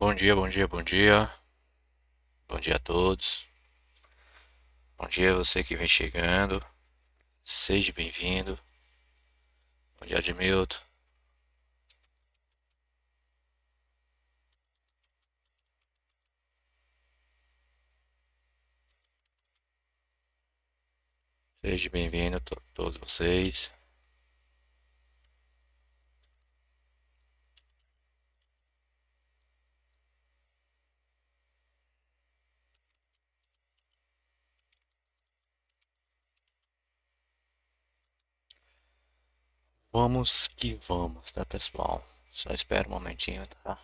Bom dia, bom dia, bom dia. Bom dia a todos. Bom dia a você que vem chegando. Seja bem-vindo. Bom dia, Admilton. Seja bem-vindo todos vocês. Vamos que vamos, tá, pessoal? Só espera um momentinho, tá?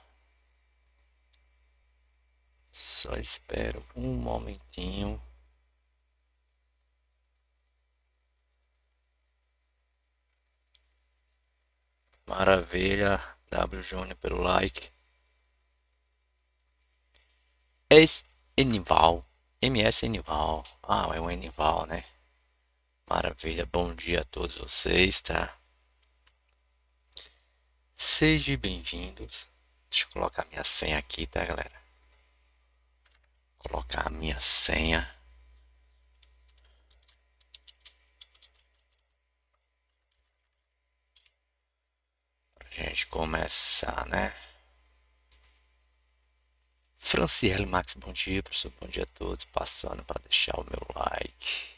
Só espero um momentinho. Maravilha. W Júnior pelo like. Enival. MS Enival. Ah, é o Enival, né? Maravilha. Bom dia a todos vocês, tá? Sejam bem-vindos. Deixa eu colocar minha senha aqui, tá, galera? Colocar a minha senha. Pra gente começar, né? Franciele Max, bom dia, professor. Bom dia a todos. Passando para deixar o meu like.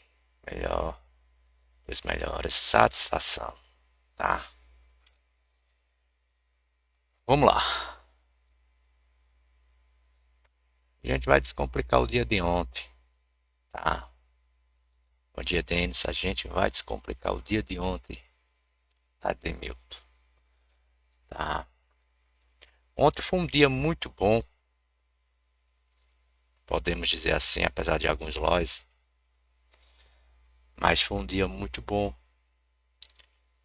Melhor. Os melhores. Satisfação. Tá? Vamos lá. A gente vai descomplicar o dia de ontem. Tá? Bom dia, Denis. A gente vai descomplicar o dia de ontem. Ademilton. Tá? Ontem foi um dia muito bom. Podemos dizer assim, apesar de alguns lois. Mas foi um dia muito bom.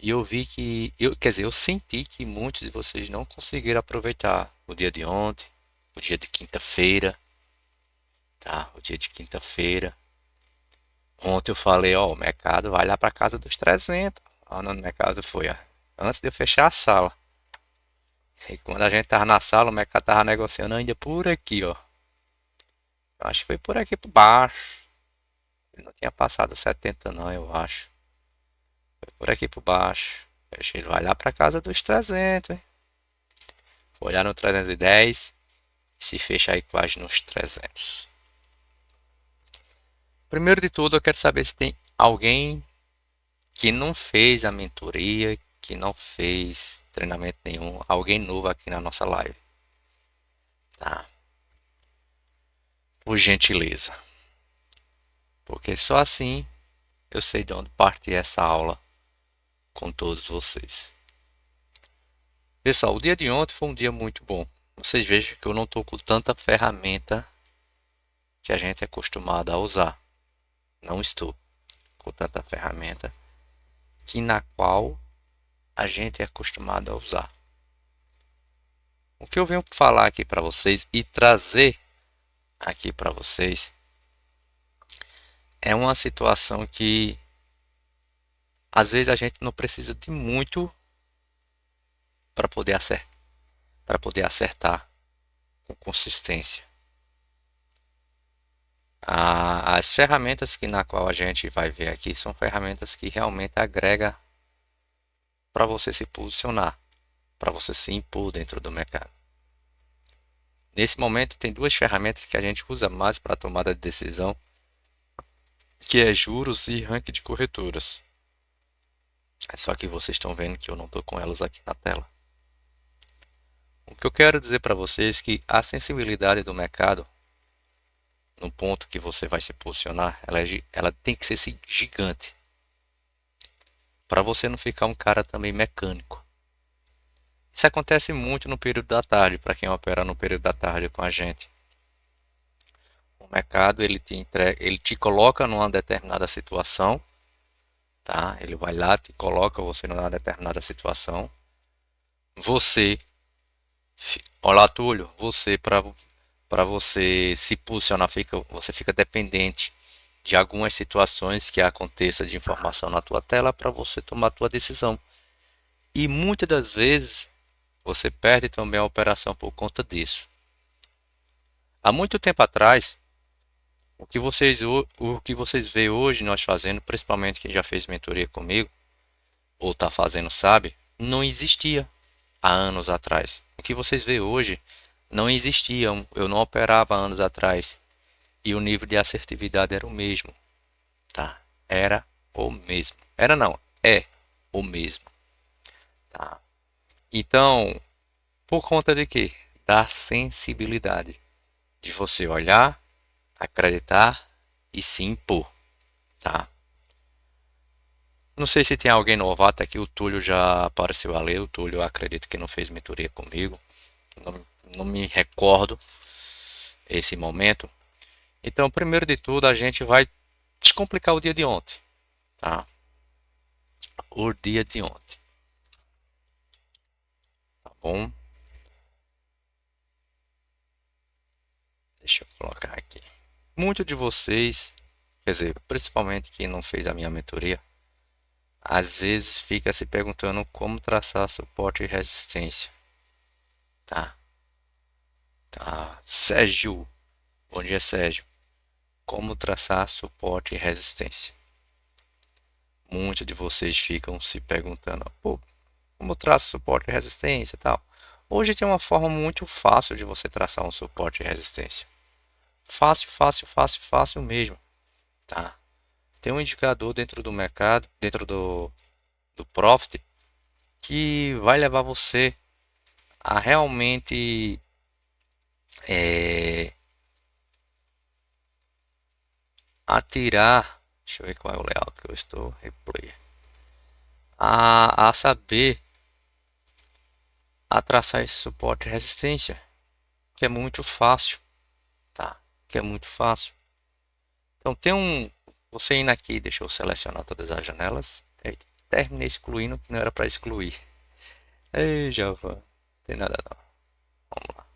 E eu vi que, quer dizer, eu senti que muitos de vocês não conseguiram aproveitar o dia de ontem, o dia de quinta-feira, tá? O dia de quinta-feira. Ontem eu falei, ó, o mercado vai lá para casa dos 300. Ó, no mercado foi, ó, antes de eu fechar a sala. E quando a gente tava na sala, o mercado tava negociando ainda por aqui, ó. Eu acho que foi por aqui por baixo. Ele não tinha passado 70 não, eu acho. Foi por aqui por baixo. Ele vai lá para casa dos 300, hein? Vou olhar no 310. Se fecha aí quase nos 300. Primeiro de tudo, eu quero saber se tem alguém que não fez a mentoria, que não fez treinamento nenhum, alguém novo aqui na nossa live, tá? Por gentileza, porque só assim eu sei de onde partir essa aula com todos vocês. Pessoal, o dia de ontem foi um dia muito bom. Vocês vejam que eu não estou com tanta ferramenta que a gente é acostumado a usar. Não estou com tanta ferramenta que na qual a gente é acostumado a usar. O que eu venho falar aqui para vocês e trazer aqui para vocês é uma situação que às vezes a gente não precisa de muito para poder acertar com consistência. As ferramentas que na qual a gente vai ver aqui são ferramentas que realmente agrega para você se posicionar, para você se impor dentro do mercado. Nesse momento tem duas ferramentas que a gente usa mais para a tomada de decisão, que é juros e ranking de corretoras. É só que vocês estão vendo que eu não estou com elas aqui na tela. O que eu quero dizer para vocês é que a sensibilidade do mercado, no ponto que você vai se posicionar, ela tem que ser gigante. Para você não ficar um cara também mecânico. Isso acontece muito no período da tarde, para quem opera no período da tarde com a gente. O mercado ele te coloca numa determinada situação, tá? Ele vai lá, te coloca você numa determinada situação. Você, olá Túlio, você para você se posicionar, você fica dependente de algumas situações que aconteça de informação na tua tela para você tomar a tua decisão. E muitas das vezes você perde também a operação por conta disso. Há muito tempo atrás, o que vocês vê hoje nós fazendo, principalmente quem já fez mentoria comigo, ou está fazendo sabe, não existia há anos atrás. O que vocês vê hoje não existia, eu não operava há anos atrás. E o nível de assertividade era o mesmo, tá? Era o mesmo. Era não, é o mesmo, tá? Então, por conta de quê? Da sensibilidade. De você olhar, acreditar e se impor, tá? Não sei se tem alguém novato aqui, o Túlio já apareceu a ler, o Túlio eu acredito que não fez mentoria comigo, não, não me recordo esse momento. Então, primeiro de tudo, a gente vai descomplicar o dia de ontem, tá? O dia de ontem, tá bom? Deixa eu colocar aqui. Muitos de vocês, quer dizer, principalmente quem não fez a minha mentoria, às vezes fica se perguntando como traçar suporte e resistência, tá? Tá. Sérgio, bom dia, Sérgio. Como traçar suporte e resistência? Muitos de vocês ficam se perguntando, pô, como eu traço suporte e resistência e tal? Hoje tem uma forma muito fácil de você traçar um suporte e resistência. Fácil, fácil, fácil, fácil mesmo, tá? Tem um indicador dentro do mercado, dentro do Profit, que vai levar você a realmente atirar. Deixa eu ver qual é o layout que eu estou. Replay. A saber a traçar esse suporte e resistência, que é muito fácil, tá? Que é muito fácil. Então tem um. Você indo aqui, deixa eu selecionar todas as janelas. Terminei excluindo que não era para excluir. Ei, Java, não tem nada não. Vamos lá.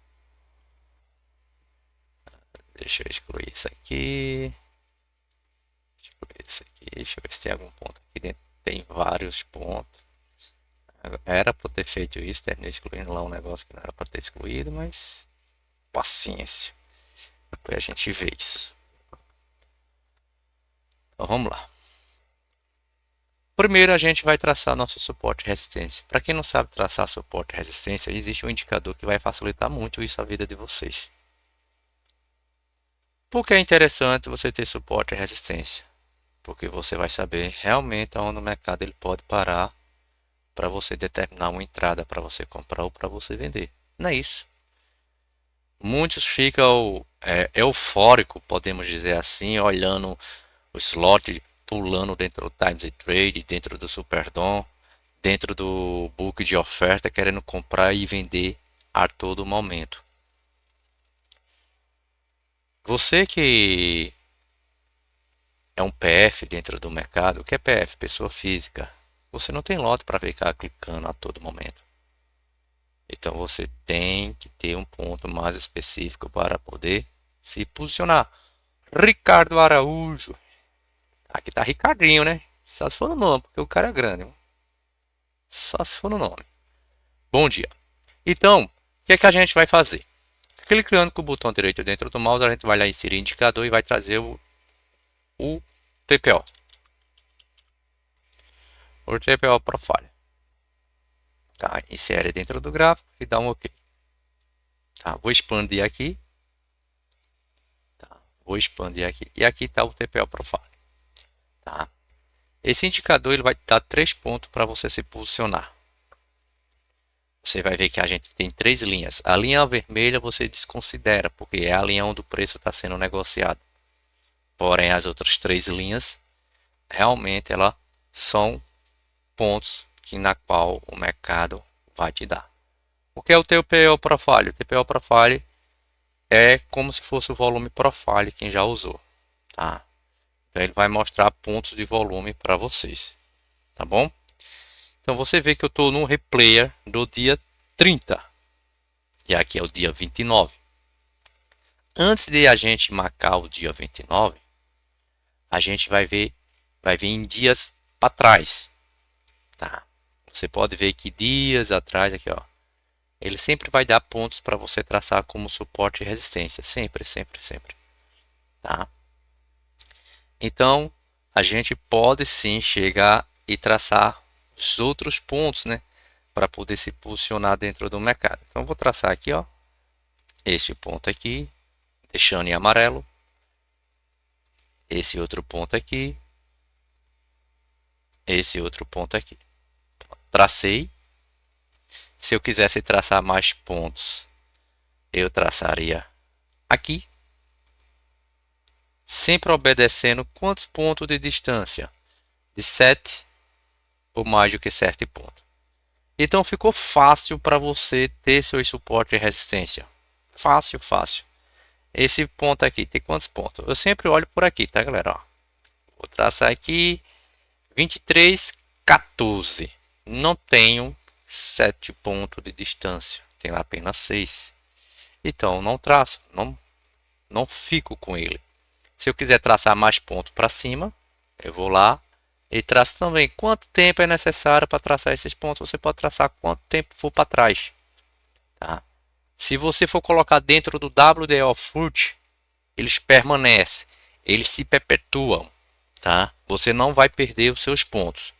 Deixa eu excluir isso aqui. Excluir isso aqui. Deixa eu ver se tem algum ponto aqui dentro. Tem vários pontos. Era para ter feito isso, terminei excluindo lá um negócio que não era para ter excluído, mas paciência. Depois a gente vê isso. Então vamos lá. Primeiro a gente vai traçar nosso suporte e resistência. Para quem não sabe traçar suporte e resistência, existe um indicador que vai facilitar muito isso a vida de vocês. Por que é interessante você ter suporte e resistência? Porque você vai saber realmente onde o mercado ele pode parar para você determinar uma entrada para você comprar ou para você vender. Não é isso. Muitos ficam eufóricos, podemos dizer assim, olhando o slot, pulando dentro do Times and Trade, dentro do Superdom, dentro do book de oferta, querendo comprar e vender a todo momento. Você que é um PF dentro do mercado, o que é PF? Pessoa física. Você não tem lote para ficar clicando a todo momento. Então você tem que ter um ponto mais específico para poder se posicionar. Ricardo Araújo. Aqui tá Ricardinho, né? Só se for no nome, porque o cara é grande. Só se for no nome. Bom dia. Então, o que é que a gente vai fazer? Clicando com o botão direito dentro do mouse, a gente vai lá inserir indicador e vai trazer o TPO. O TPO Profile. Tá, insere dentro do gráfico e dá um OK. Tá, vou expandir aqui. Tá, vou expandir aqui. E aqui está o TPO Profile. Tá. Esse indicador ele vai dar 3 pontos para você se posicionar. Você vai ver que a gente tem 3 linhas. A linha vermelha você desconsidera, porque é a linha onde o preço está sendo negociado. Porém, as outras 3 linhas, realmente, elas são pontos na qual o mercado vai te dar. O que é o TPO Profile? O TPO Profile é como se fosse o volume Profile, quem já usou. Tá? Então, ele vai mostrar pontos de volume para vocês. Tá bom? Então, você vê que eu estou no replayer do dia 30. E aqui é o dia 29. Antes de a gente marcar o dia 29, a gente vai vir em dias para trás. Tá? Você pode ver que dias atrás, aqui ó, ele sempre vai dar pontos para você traçar como suporte e resistência. Sempre, sempre, sempre. Tá? Então, a gente pode sim chegar e traçar os outros pontos, né? Para poder se posicionar dentro do mercado. Então, vou traçar aqui, ó, este ponto aqui, deixando em amarelo. Esse outro ponto aqui. Esse outro ponto aqui. Tracei. Se eu quisesse traçar mais pontos, eu traçaria aqui. Sempre obedecendo quantos pontos de distância? De 7 ou mais do que 7 pontos. Então ficou fácil para você ter seus suporte e resistência. Fácil, fácil. Esse ponto aqui tem quantos pontos? Eu sempre olho por aqui, tá, galera? Ó, vou traçar aqui 23, 14. Não tenho 7 pontos de distância. Tenho apenas 6. Então não traço, não fico com ele. Se eu quiser traçar mais pontos para cima, eu vou lá e traço também quanto tempo é necessário para traçar esses pontos. Você pode traçar quanto tempo for para trás. Tá? Se você for colocar dentro do WDO Foot, eles permanecem, eles se perpetuam. Tá? Você não vai perder os seus pontos.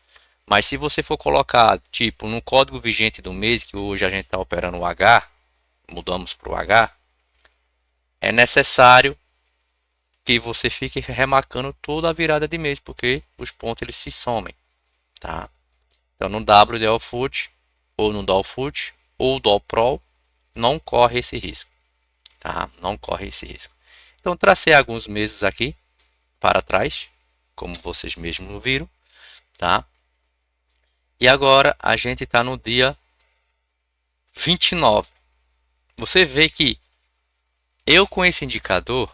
Mas se você for colocar, tipo, no código vigente do mês, que hoje a gente está operando o H, mudamos para o H, é necessário que você fique remarcando toda a virada de mês, porque os pontos eles se somem, tá? Então no WDO Foot ou no DOL Foot ou DOL Pro não corre esse risco, tá? Não corre esse risco. Então tracei alguns meses aqui para trás, como vocês mesmos viram, tá? E agora a gente está no dia 29. Você vê que eu com esse indicador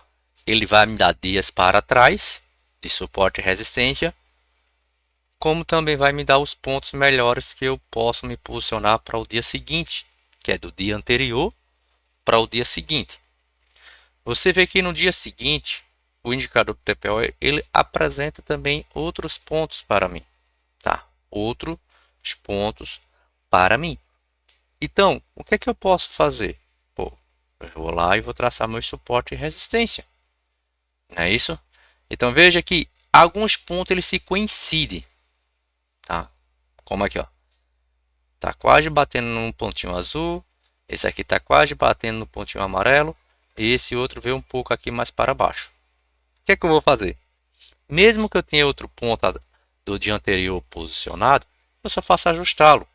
ele vai me dar dias para trás de suporte e resistência, como também vai me dar os pontos melhores que eu posso me posicionar para o dia seguinte, que é do dia anterior para o dia seguinte. Você vê que no dia seguinte, o indicador do TPO ele apresenta também outros pontos para mim, tá? Outros pontos para mim. Então, o que é que eu posso fazer? Pô, eu vou lá e vou traçar meu suporte e resistência. Não é isso? Então veja que alguns pontos eles se coincidem, tá? Como aqui, ó. Tá quase batendo num pontinho azul, esse aqui tá quase batendo no pontinho amarelo e esse outro veio um pouco aqui mais para baixo. O que é que eu vou fazer? Mesmo que eu tenha outro ponto do dia anterior posicionado, eu só faço ajustá-lo.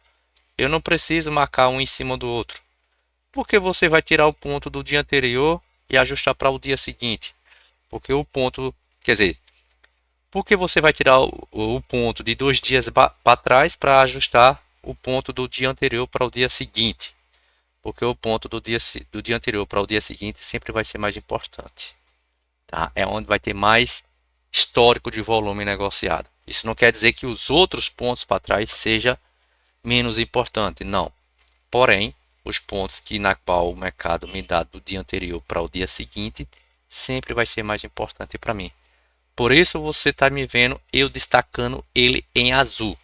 Eu não preciso marcar um em cima do outro. Porque você vai tirar o ponto do dia anterior e ajustar para o dia seguinte. Porque o ponto, quer dizer, porque você vai tirar o ponto de 2 dias para trás para ajustar o ponto do dia anterior para o dia seguinte. Porque o ponto do dia anterior para o dia seguinte sempre vai ser mais importante. Tá? É onde vai ter mais histórico de volume negociado. Isso não quer dizer que os outros pontos para trás seja menos importante, não. Porém, os pontos que na qual o mercado me dá do dia anterior para o dia seguinte sempre vai ser mais importante para mim. Por isso você está me vendo eu destacando ele em azul,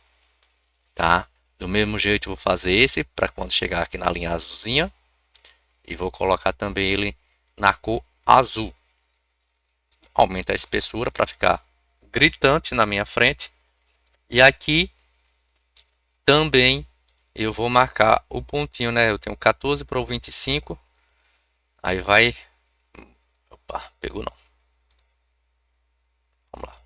tá? Do mesmo jeito eu vou fazer esse para quando chegar aqui na linha azulzinha e vou colocar também ele na cor azul. Aumenta a espessura para ficar gritante na minha frente. E aqui também eu vou marcar o pontinho, né? Eu tenho 14 para o 25. Aí vai... Opa, pegou não. Vamos lá.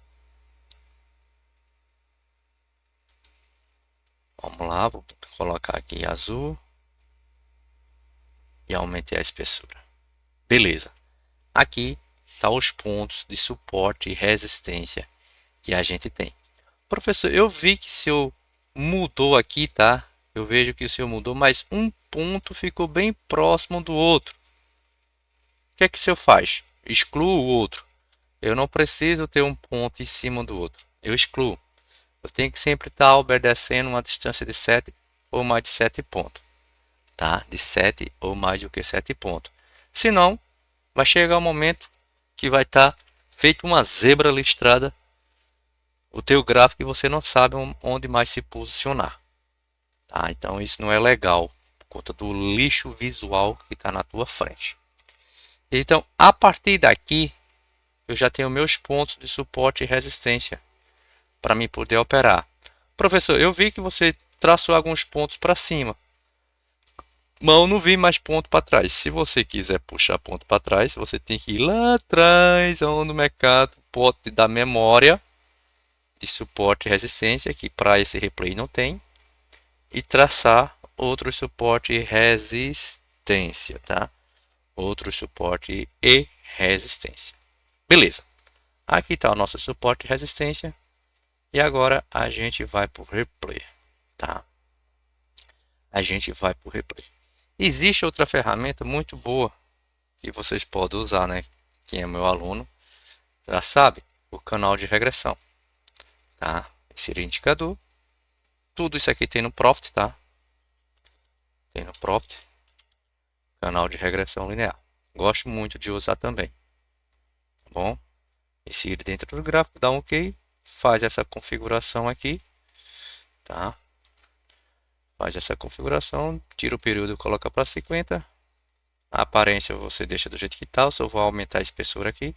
Vamos lá, vou colocar aqui azul. E aumentei a espessura. Beleza. Aqui tá os pontos de suporte e resistência que a gente tem. Professor, eu vi que o senhor mudou aqui, tá? Eu vejo que o senhor mudou, mas um ponto ficou bem próximo do outro. O que é que o senhor faz? Excluo o outro. Eu não preciso ter um ponto em cima do outro. Eu excluo. Eu tenho que sempre estar obedecendo uma distância de 7 ou mais de 7 pontos. Tá? De 7 ou mais do que 7 pontos. Senão, vai chegar um momento que vai estar feito uma zebra listrada o teu gráfico e você não sabe onde mais se posicionar. Tá? Então isso não é legal conta do lixo visual que está na tua frente. Então, a partir daqui, eu já tenho meus pontos de suporte e resistência para mim poder operar. Professor, eu vi que você traçou alguns pontos para cima, mas eu não vi mais ponto para trás. Se você quiser puxar ponto para trás, você tem que ir lá atrás, onde o mercado pode te dar memória de suporte e resistência, que para esse replay não tem, e traçar outro suporte e resistência, tá? Outro suporte e resistência. Beleza. Aqui está o nosso suporte e resistência. E agora a gente vai para o replay, tá? A gente vai para o replay. Existe outra ferramenta muito boa que vocês podem usar, né? Quem é meu aluno já sabe, o canal de regressão, tá? Insere indicador. Tudo isso aqui tem no Profit, tá? Tem no Profit, canal de regressão linear. Gosto muito de usar também, tá bom? Insere dentro do gráfico, dá um OK, faz essa configuração aqui, tá? Faz essa configuração, tira o período e coloca para 50. A aparência você deixa do jeito que está, eu só vou aumentar a espessura aqui,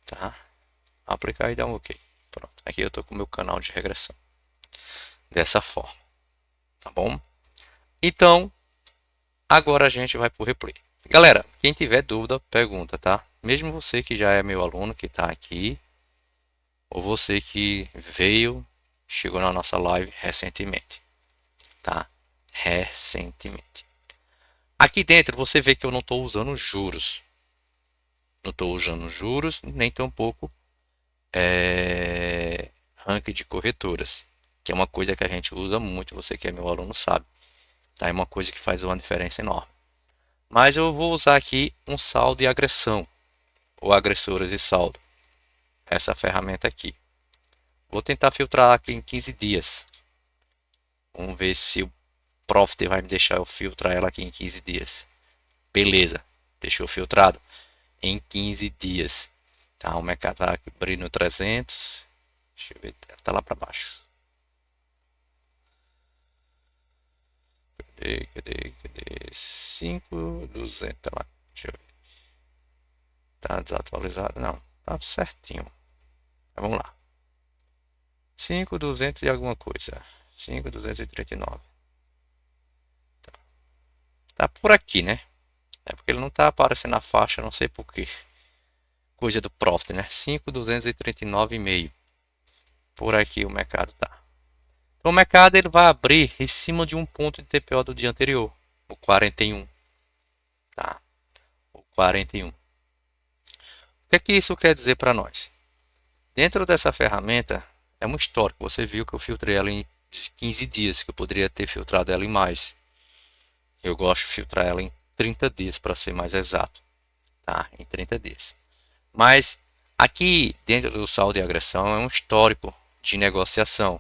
tá? Aplicar e dar um OK. Pronto, aqui eu estou com o meu canal de regressão. Dessa forma, tá bom? Então, agora a gente vai para o replay. Galera, quem tiver dúvida, pergunta, tá? Mesmo você que já é meu aluno, que está aqui, ou você que veio, chegou na nossa live recentemente, tá? Recentemente. Aqui dentro você vê que eu não estou usando juros. Não estou usando juros, nem tampouco ranking de corretoras, que é uma coisa que a gente usa muito, você que é meu aluno sabe. Tá? É uma coisa que faz uma diferença enorme. Mas eu vou usar aqui um saldo e agressão, ou agressores e saldo. Essa ferramenta aqui. Vou tentar filtrar aqui em 15 dias. Vamos ver se o Profit vai me deixar eu filtrar ela aqui em 15 dias. Beleza, deixou filtrado em 15 dias. Tá, o mercado vai abrir no 300. Deixa eu ver, tá lá para baixo. Cadê? 5.200, tá lá. Deixa eu ver. Tá desatualizado? Não, tá certinho. Vamos lá. 5.200 e alguma coisa. 5.239. Tá por aqui, né? É porque ele não tá aparecendo na faixa, não sei porquê. Coisa do Profit, né? 5.239,5. Por aqui o mercado tá. Então o mercado ele vai abrir em cima de um ponto de TPO do dia anterior, o 41. Tá? O 41. O que é que isso quer dizer para nós? Dentro dessa ferramenta, é um histórico. Você viu que eu filtrei ela em 15 dias, que eu poderia ter filtrado ela em mais. Eu gosto de filtrar ela em 30 dias, para ser mais exato. Tá? Em 30 dias. Mas aqui dentro do saldo de agressão é um histórico de negociação.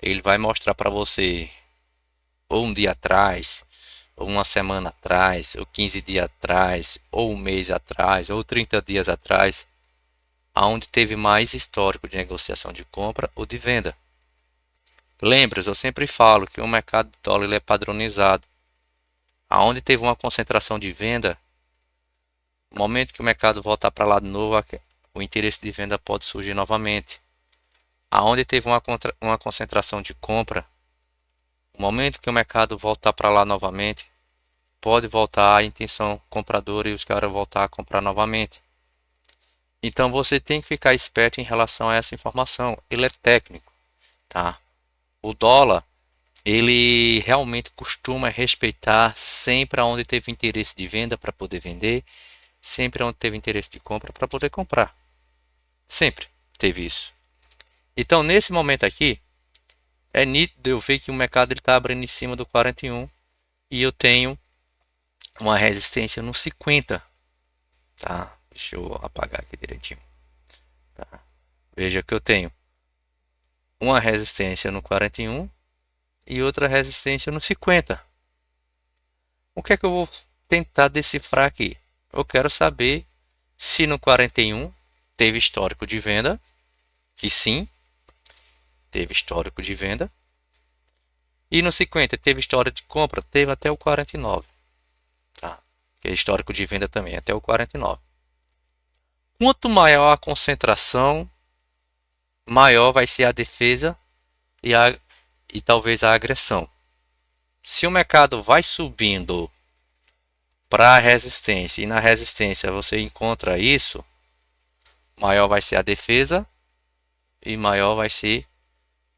Ele vai mostrar para você ou um dia atrás, ou uma semana atrás, ou 15 dias atrás, ou um mês atrás, ou 30 dias atrás, aonde teve mais histórico de negociação de compra ou de venda. Lembra, eu sempre falo que o mercado de dólar ele é padronizado. Aonde teve uma concentração de venda, no momento que o mercado voltar para lá de novo, o interesse de venda pode surgir novamente. Aonde teve uma concentração de compra, no momento que o mercado voltar para lá novamente, pode voltar a intenção compradora e os caras voltar a comprar novamente. Então você tem que ficar esperto em relação a essa informação. Ele é técnico, tá? O dólar, ele realmente costuma respeitar sempre onde teve interesse de venda para poder vender, sempre onde teve interesse de compra para poder comprar. Sempre teve isso. Então nesse momento aqui, é nítido eu ver que o mercado está abrindo em cima do 41 e eu tenho uma resistência no 50. Tá? Deixa eu apagar aqui direitinho. Tá? Veja que eu tenho uma resistência no 41 e outra resistência no 50. O que é que eu vou tentar decifrar aqui? Eu quero saber se no 41 teve histórico de venda, que sim, teve histórico de venda, E no 50 teve história de compra, teve até o 49. Tá? Que é histórico de venda também, até o 49. Quanto maior a concentração, maior vai ser a defesa e talvez a agressão. Se o mercado vai subindo para a resistência e na resistência você encontra isso, maior vai ser a defesa e maior vai ser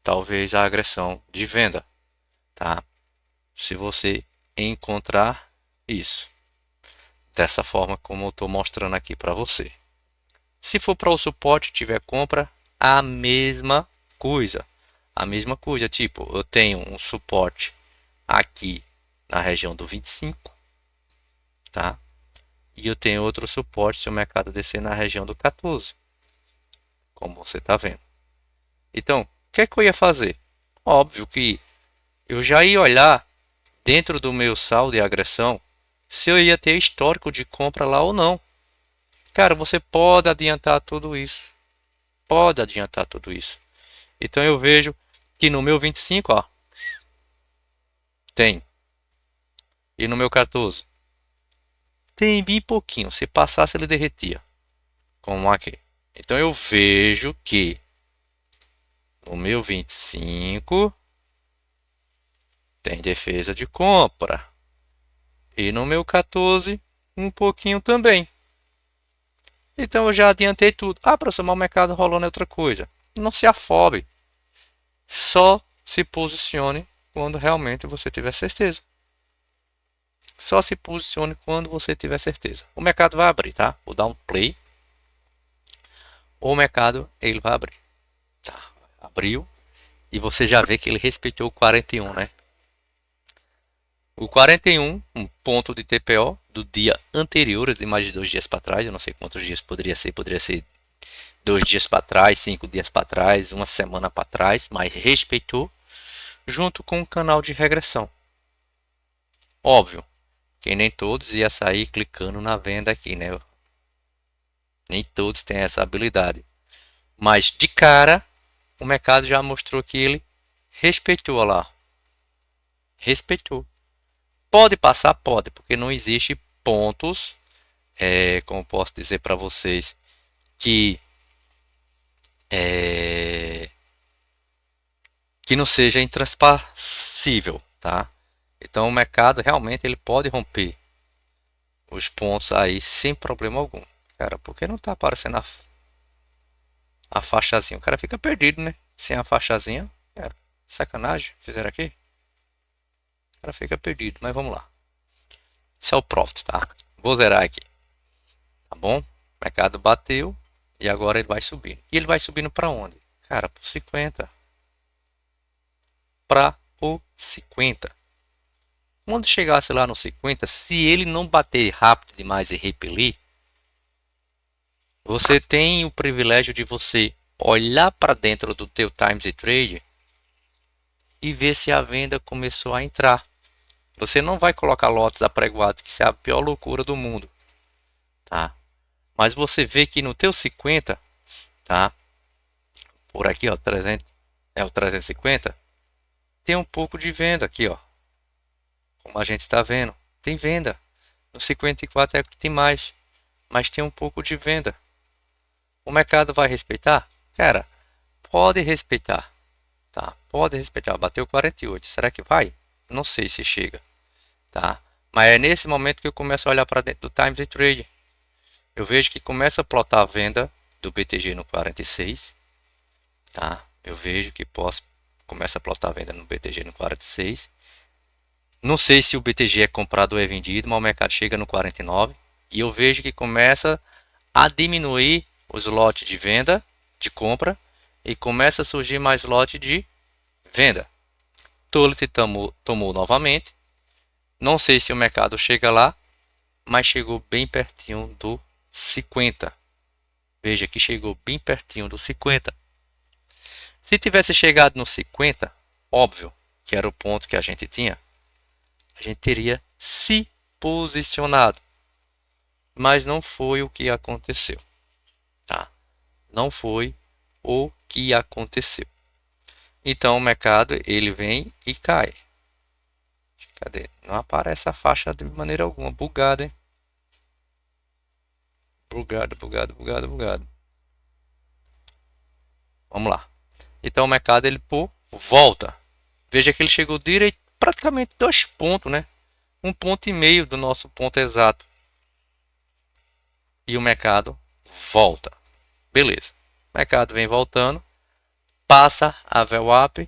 talvez a agressão de venda, tá? Se você encontrar isso dessa forma como eu estou mostrando aqui para você. Se for para o suporte tiver compra, a mesma coisa. A mesma coisa, tipo, eu tenho um suporte aqui na região do 25, tá? E eu tenho outro suporte se o mercado descer na região do 14, como você está vendo. Então, o que é que eu ia fazer? Óbvio que eu já ia olhar dentro do meu saldo de agressão se eu ia ter histórico de compra lá ou não. Cara, você pode adiantar tudo isso. Pode adiantar tudo isso. Então eu vejo que no meu 25, ó, tem. E no meu 14, tem bem pouquinho. Se passasse, ele derretia. Como aqui. Então eu vejo que no meu 25 tem defesa de compra. E no meu 14, um pouquinho também. Então eu já adiantei tudo. Ah, professor, o mercado rolou em outra coisa. Não se afobe. Só se posicione quando realmente você tiver certeza. Só se posicione quando você tiver certeza. O mercado vai abrir, tá? Vou dar um play. O mercado, ele vai abrir. Tá, abriu. E você já vê que ele respeitou o 41, né? O 41, um ponto de TPO do dia anterior, de mais de 2 dias para trás. Eu não sei quantos dias poderia ser 2 dias para trás, 5 dias para trás, uma semana para trás, mas respeitou, junto com o canal de regressão. Óbvio que nem todos ia sair clicando na venda aqui, né? Nem todos têm essa habilidade. Mas de cara, o mercado já mostrou que ele respeitou lá. Respeitou. Pode passar? Pode, porque não existe pontos, como posso dizer para vocês, que não seja intranspassível, tá? Então o mercado realmente ele pode romper os pontos aí sem problema algum. Cara, porque não está aparecendo a faixazinha? O cara fica perdido, né? Sem a faixazinha. Cara, sacanagem, fizeram aqui. O cara fica perdido, mas vamos lá. Esse é o profit, tá? Vou zerar aqui. Tá bom? O mercado bateu e agora ele vai subindo. E ele vai subindo para onde? Cara, para 50. Para o 50. Quando chegasse lá no 50, se ele não bater rápido demais e repelir, você tem o privilégio de você olhar para dentro do teu Times de Trade e ver se a venda começou a entrar. Você não vai colocar lotes apregoados, que isso é a pior loucura do mundo, tá? Mas você vê que no teu 50, tá? Por aqui, ó, 300, o 350, tem um pouco de venda aqui, ó. Como a gente está vendo, tem venda. No 54 é que tem mais, mas tem um pouco de venda. O mercado vai respeitar? Cara, pode respeitar, tá? Pode respeitar. Bateu 48, será que vai? Não sei se chega, tá? Mas é nesse momento que eu começo a olhar para dentro do Times de Trade. Eu vejo que começa a plotar a venda do BTG no 46, tá? Eu vejo que começa a plotar a venda no BTG no 46. Não sei se o BTG é comprado ou é vendido, mas o mercado chega no 49 e eu vejo que começa a diminuir os lotes de venda, de compra, e começa a surgir mais lote de venda. Tulip tomou novamente. Não sei se o mercado chega lá, mas chegou bem pertinho do 50. Veja que chegou bem pertinho do 50. Se tivesse chegado no 50, óbvio que era o ponto que a gente tinha, a gente teria se posicionado. Mas não foi o que aconteceu, tá? Não foi o que aconteceu. Então o mercado ele vem e cai. Cadê? Não aparece a faixa de maneira alguma. Bugado, hein? Bugado, bugado, bugado, bugado. Vamos lá. Então o mercado ele volta. Veja que ele chegou direito, praticamente 2 pontos, né? 1,5 ponto do nosso ponto exato. E o mercado volta. Beleza. O mercado vem voltando, passa a VWAP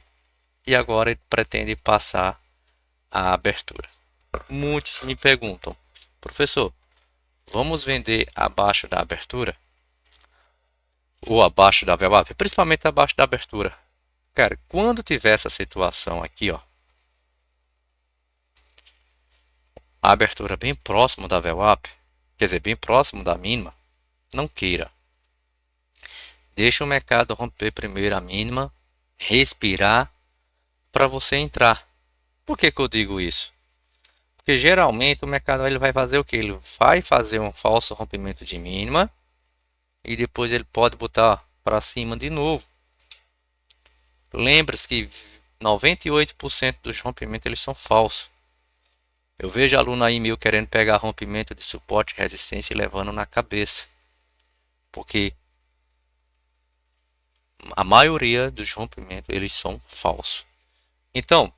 e agora ele pretende passar a abertura. Muitos me perguntam, professor, vamos vender abaixo da abertura? Ou abaixo da VWAP? Principalmente abaixo da abertura. Cara, quando tiver essa situação aqui, ó, a abertura bem próximo da VWAP, quer dizer, bem próximo da mínima, não queira. Deixa o mercado romper primeiro a mínima, respirar para você entrar. Por que eu digo isso? Porque geralmente o mercado ele vai fazer o que? Ele vai fazer um falso rompimento de mínima e depois ele pode botar para cima de novo. Lembre-se que 98% dos rompimentos eles são falsos. Eu vejo aluno aí meu querendo pegar rompimento de suporte e resistência e levando na cabeça. Porque a maioria dos rompimentos eles são falsos. Então,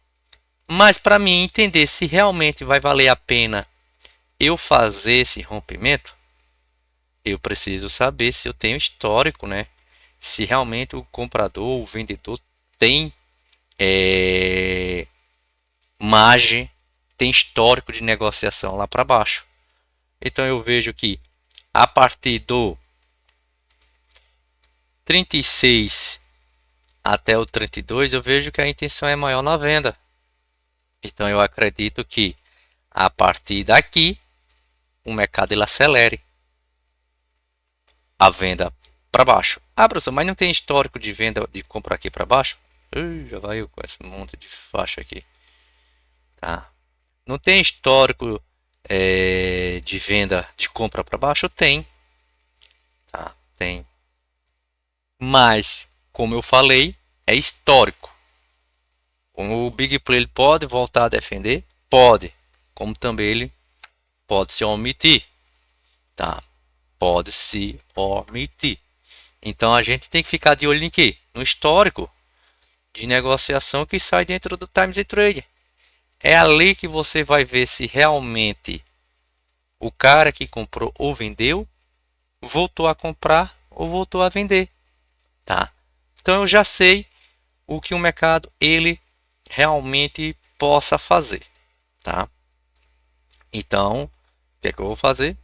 mas para mim entender se realmente vai valer a pena eu fazer esse rompimento, eu preciso saber se eu tenho histórico, né? Se realmente o comprador, o vendedor tem margem, tem histórico de negociação lá para baixo. Então eu vejo que a partir do 36 até o 32 eu vejo que a intenção é maior na venda. Então eu acredito que a partir daqui o mercado ele acelere a venda para baixo. Ah, professor, mas não tem histórico de venda de compra aqui para baixo? Já vai eu com esse monte de faixa aqui. Tá? Não tem histórico de venda de compra para baixo? Tem. Tá? Tem. Mas, como eu falei, é histórico. O Big Play ele pode voltar a defender? Pode. Como também ele pode se omitir. Tá? Pode se omitir. Então a gente tem que ficar de olho em quê? No histórico de negociação que sai dentro do Times Trade. É ali que você vai ver se realmente o cara que comprou ou vendeu voltou a comprar ou voltou a vender, tá? Então eu já sei o que o mercado ele realmente possa fazer, tá? Então, o que é que eu vou fazer?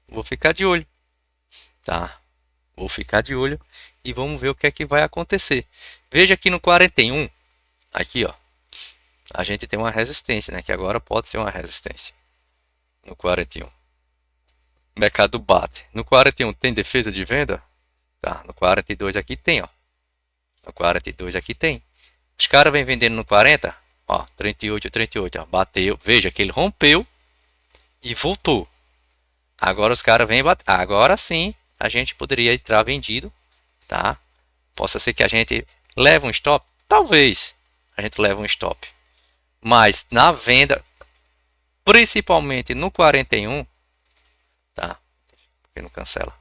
Vou ficar de olho, tá? Vou ficar de olho e vamos ver o que é que vai acontecer. Veja aqui no 41, aqui ó, a gente tem uma resistência, né? Que agora pode ser uma resistência. No 41. O mercado bate. No 41 tem defesa de venda? Tá. No 42 aqui tem, ó. No 42 aqui tem. Os caras vêm vendendo no 40, ó, 38, 38, ó, bateu. Veja que ele rompeu e voltou. Agora os caras vêm bater. Agora sim, a gente poderia entrar vendido, tá? Possa ser que a gente leve um stop? Talvez a gente leve um stop. Mas na venda, principalmente no 41, tá? Porque não cancela.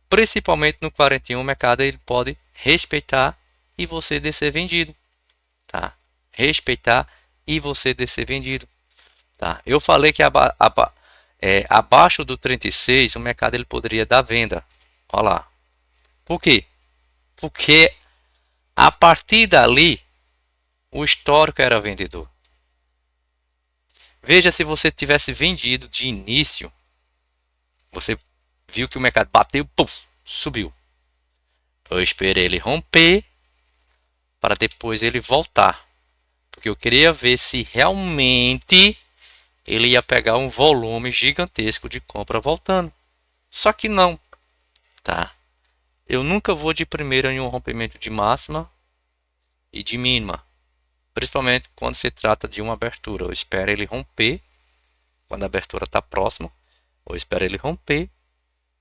Principalmente no 41, o mercado ele pode respeitar e você descer vendido, tá? Respeitar e você descer vendido, tá? Eu falei que abaixo do 36 o mercado ele poderia dar venda. Olha lá. Por quê? Porque a partir dali o histórico era vendedor. Veja se você tivesse vendido de início, você viu que o mercado bateu, puff, subiu. Eu esperei ele romper para depois ele voltar, porque eu queria ver se realmente ele ia pegar um volume gigantesco de compra voltando. Só que não, tá? Eu nunca vou de primeira em um rompimento de máxima e de mínima, principalmente quando se trata de uma abertura. Eu espero ele romper quando a abertura está próxima, eu espero ele romper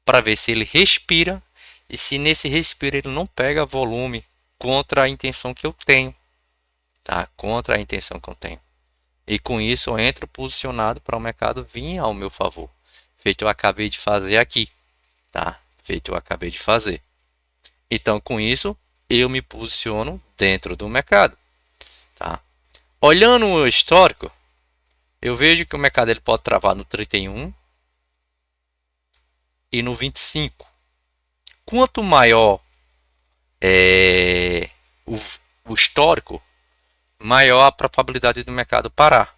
para ver se ele respira e se nesse respiro ele não pega volume contra a intenção que eu tenho, tá? Contra a intenção que eu tenho. E com isso eu entro posicionado para o mercado vir ao meu favor. Feito eu acabei de fazer aqui, tá? Feito eu acabei de fazer. Então com isso eu me posiciono dentro do mercado, tá? Olhando o histórico, eu vejo que o mercado ele pode travar no 31 e no 25. Quanto maior é o histórico, maior a probabilidade do mercado parar.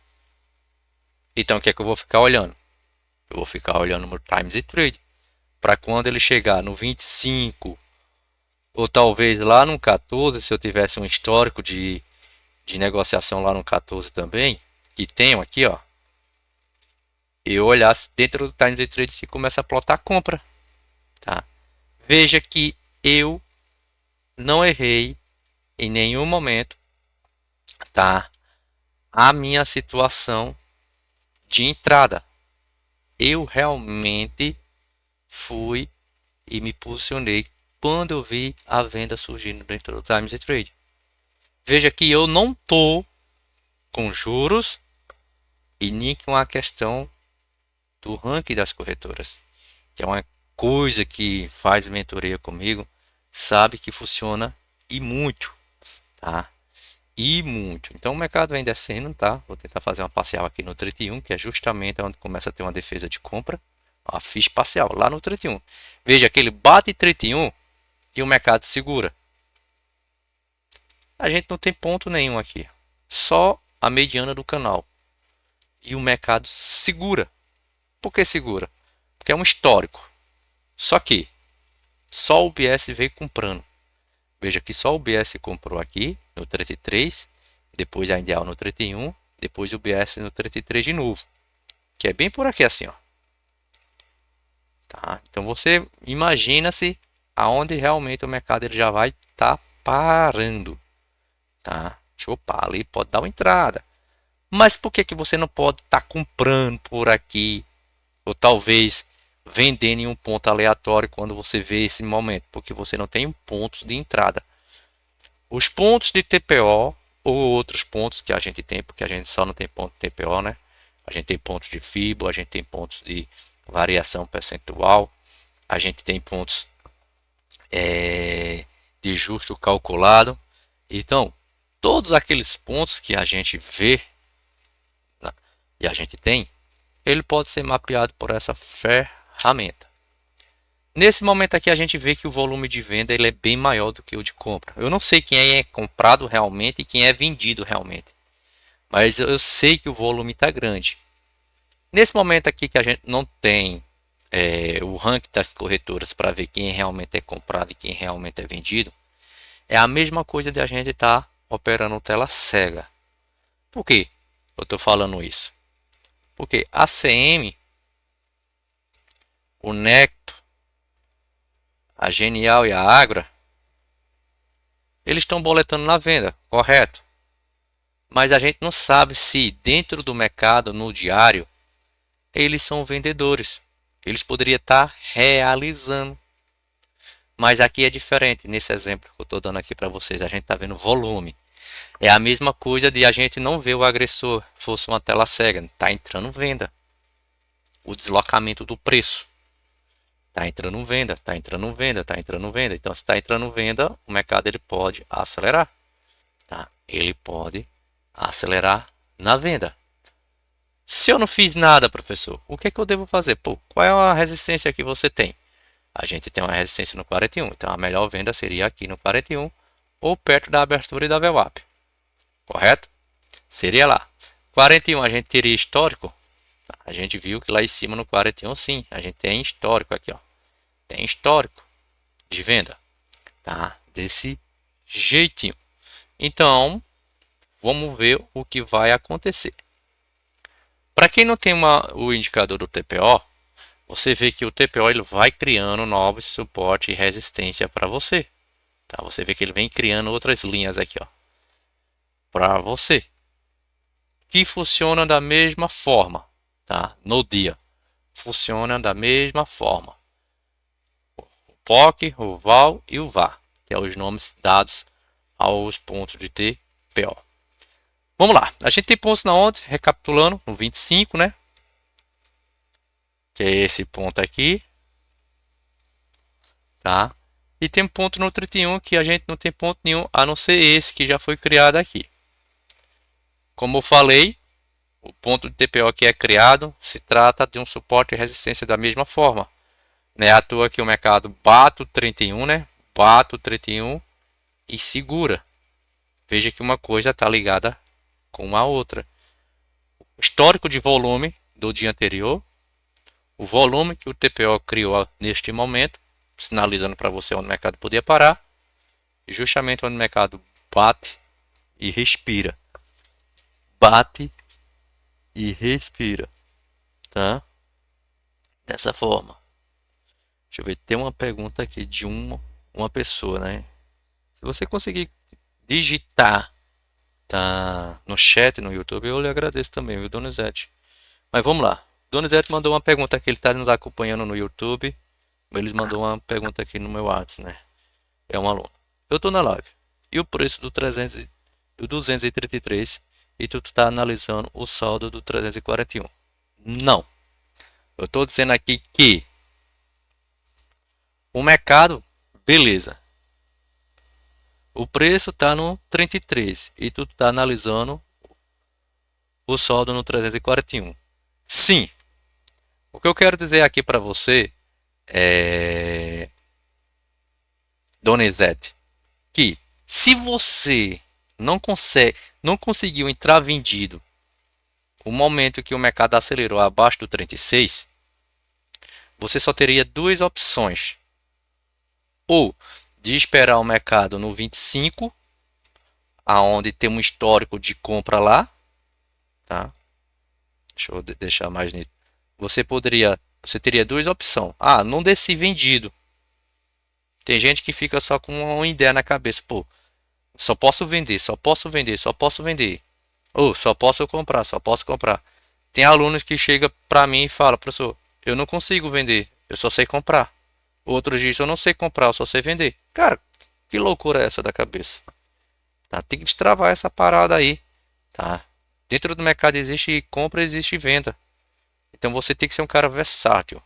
Então o que é que eu vou ficar olhando? Eu vou ficar olhando no Times e Trade para quando ele chegar no 25 ou talvez lá no 14, se eu tivesse um histórico de negociação lá no 14 também, que tenho aqui, ó, eu olhasse dentro do Time Day Trade e começa a plotar a compra, tá? Veja que eu não errei em nenhum momento, tá? A minha situação de entrada. Eu realmente fui e me posicionei quando eu vi a venda surgindo dentro do Time Day Trade. Veja que eu não tô com juros e nem com a questão do ranking das corretoras, que é uma coisa que faz mentoria comigo, sabe que funciona e muito, tá? E muito. Então o mercado vem descendo, tá? Vou tentar fazer uma parcial aqui no 31, que é justamente onde começa a ter uma defesa de compra. Ó, fiz parcial lá no 31. Veja que ele bate 31 e o mercado segura. A gente não tem ponto nenhum aqui, só a mediana do canal. E o mercado segura. Por que segura? Porque é um histórico. Só que só o BS veio comprando. Veja que só o BS comprou aqui no 33, depois a Ideal no 31, depois o BS no 33 de novo. Que é bem por aqui assim, ó. Tá? Então você imagina-se aonde realmente o mercado ele já vai estar parando. Tá? Opa, ali pode dar uma entrada. Mas por que, que você não pode estar comprando por aqui? Ou talvez vendendo em um ponto aleatório quando você vê esse momento? Porque você não tem pontos de entrada. Os pontos de TPO ou outros pontos que a gente tem, porque a gente só não tem ponto de TPO, né? A gente tem pontos de FIBO, a gente tem pontos de variação percentual, a gente tem pontos de justo calculado. Então, todos aqueles pontos que a gente vê, né, e a gente tem, ele pode ser mapeado por essa ferramenta. Nesse momento aqui a gente vê que o volume de venda ele é bem maior do que o de compra. Eu não sei quem é comprado realmente e quem é vendido realmente, mas eu sei que o volume está grande. Nesse momento aqui que a gente não tem o ranking das corretoras para ver quem realmente é comprado e quem realmente é vendido, é a mesma coisa de a gente estar operando tela cega. Por que eu estou falando isso? Porque a CM, o Necto, a Genial e a Agra, eles estão boletando na venda, correto? Mas a gente não sabe se dentro do mercado, no diário, eles são vendedores. Eles poderiam estar realizando. Mas aqui é diferente. Nesse exemplo que eu estou dando aqui para vocês, a gente está vendo volume. É a mesma coisa de a gente não ver o agressor fosse uma tela cega. Está entrando venda. O deslocamento do preço. Está entrando venda, está entrando venda, está entrando venda. Então, se está entrando venda, o mercado ele pode acelerar. Tá? Ele pode acelerar na venda. Se eu não fiz nada, professor, o que é que eu devo fazer? Pô, qual é a resistência que você tem? A gente tem uma resistência no 41, então a melhor venda seria aqui no 41 ou perto da abertura e da VWAP. Correto? Seria lá. 41 a gente teria histórico. A gente viu que lá em cima no 41 sim, a gente tem histórico aqui, ó. Tem histórico de venda, tá? Desse jeitinho. Então, vamos ver o que vai acontecer. Para quem não tem o indicador do TPO, você vê que o TPO ele vai criando novos suporte e resistência para você. Tá? Você vê que ele vem criando outras linhas aqui, ó, para você, que funciona da mesma forma, tá? No dia, funciona da mesma forma. O POC, o VAL e o VAR, que são os nomes dados aos pontos de TPO. Vamos lá. A gente tem pontos na onde? Recapitulando, no 25, né? Que é esse ponto aqui. Tá? E tem ponto no 31 que a gente não tem ponto nenhum, a não ser esse que já foi criado aqui. Como eu falei, o ponto de TPO que é criado se trata de um suporte e resistência da mesma forma. Não é à toa que o mercado bate o 31, né? Bate o 31 e segura. Veja que uma coisa está ligada com a outra. O histórico de volume do dia anterior, o volume que o TPO criou neste momento, sinalizando para você onde o mercado podia parar, e justamente onde o mercado bate e respira. Bate e respira, tá? Dessa forma. Deixa eu ver, tem uma pergunta aqui de uma pessoa, né? Se você conseguir digitar, tá, no chat no YouTube, eu lhe agradeço também, viu, Donizete? Mas vamos lá. Donizete mandou uma pergunta aqui, ele está nos acompanhando no YouTube. Ele mandou uma pergunta aqui no meu WhatsApp, né? É um aluno. Eu estou na live. E o preço do 300, do 233 e tu está analisando o saldo do 341. Não. Eu estou dizendo aqui que o mercado, beleza. O preço está no 33 e tu está analisando o saldo no 341. Sim. O que eu quero dizer aqui para você é, Donizete, que se você não conseguiu entrar vendido o momento que o mercado acelerou abaixo do 36, você só teria duas opções. Ou de esperar o mercado no 25, aonde tem um histórico de compra lá, tá? Deixa eu deixar mais nítido. Você teria duas opções. Ah, não desci vendido. Tem gente que fica só com uma ideia na cabeça, pô, só posso vender, só posso vender, só posso vender. Ou só posso comprar, só posso comprar. Tem alunos que chegam para mim e falam, professor, eu não consigo vender, eu só sei comprar. Outros dizem, eu não sei comprar, eu só sei vender. Cara, que loucura é essa da cabeça? Tá? Tem que destravar essa parada aí. Tá? Dentro do mercado existe compra, existe venda. Então você tem que ser um cara versátil.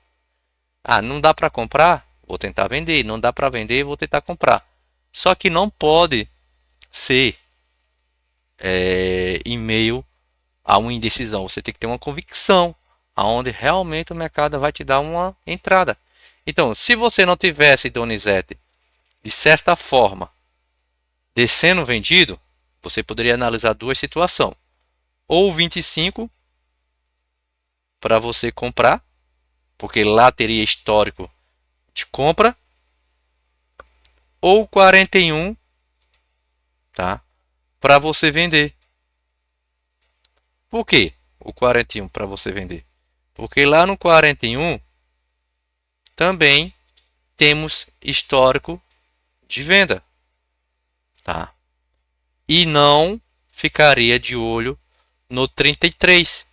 Ah, não dá para comprar? Vou tentar vender. Não dá para vender? Vou tentar comprar. Só que não pode ser em meio a uma indecisão. Você tem que ter uma convicção aonde realmente o mercado vai te dar uma entrada. Então, se você não tivesse, Donizete, de certa forma, descendo vendido, você poderia analisar duas situações. Ou 25 para você comprar, porque lá teria histórico de compra, ou 41, tá? Para você vender. Por quê? O 41 para você vender? Porque lá no 41 também temos histórico de venda, tá? E não ficaria de olho no 33.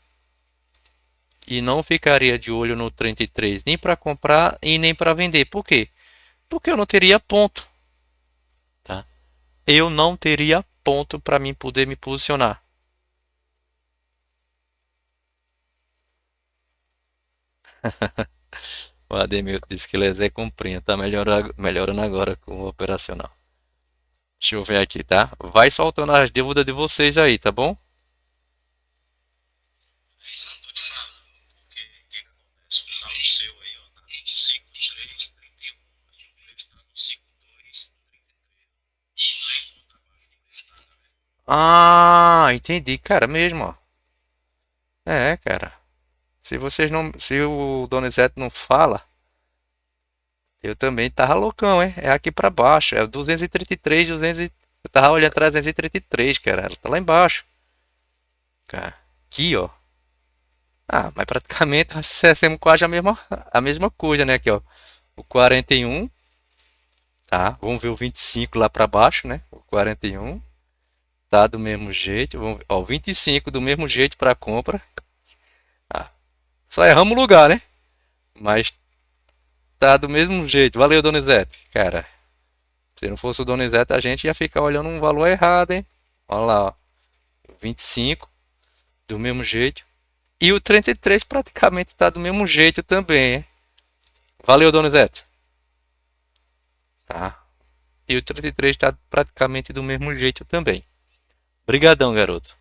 E não ficaria de olho no 33 nem para comprar e nem para vender. Por quê? Porque eu não teria ponto, tá? Eu não teria ponto para mim poder me posicionar. O Ademir disse que ele é Zé Comprinha, tá melhorando agora com o operacional. Deixa eu ver aqui, tá? Vai soltando as dúvidas de vocês aí, tá bom? Ah, entendi, cara, mesmo, ó. É, cara. Se o Donizete não fala, eu também tava loucão, hein? É aqui pra baixo, é 233, 200, eu tava olhando 333, cara, ela tá lá embaixo. Cara, aqui, ó. Ah, mas praticamente acessamos quase a mesma coisa, né? Aqui, ó. O 41, tá? Vamos ver o 25 lá pra baixo, né? O 41 tá do mesmo jeito. Vamos ver, ó, o 25 do mesmo jeito para compra. Ah, só erramos o lugar, né? Mas tá do mesmo jeito. Valeu, Donizete. Cara, se não fosse o Donizete, a gente ia ficar olhando um valor errado, hein? Olha lá, ó. 25 do mesmo jeito. E o 33 praticamente está do mesmo jeito também. Hein? Valeu, Donizete. Tá. E o 33 está praticamente do mesmo jeito também. Brigadão, garoto.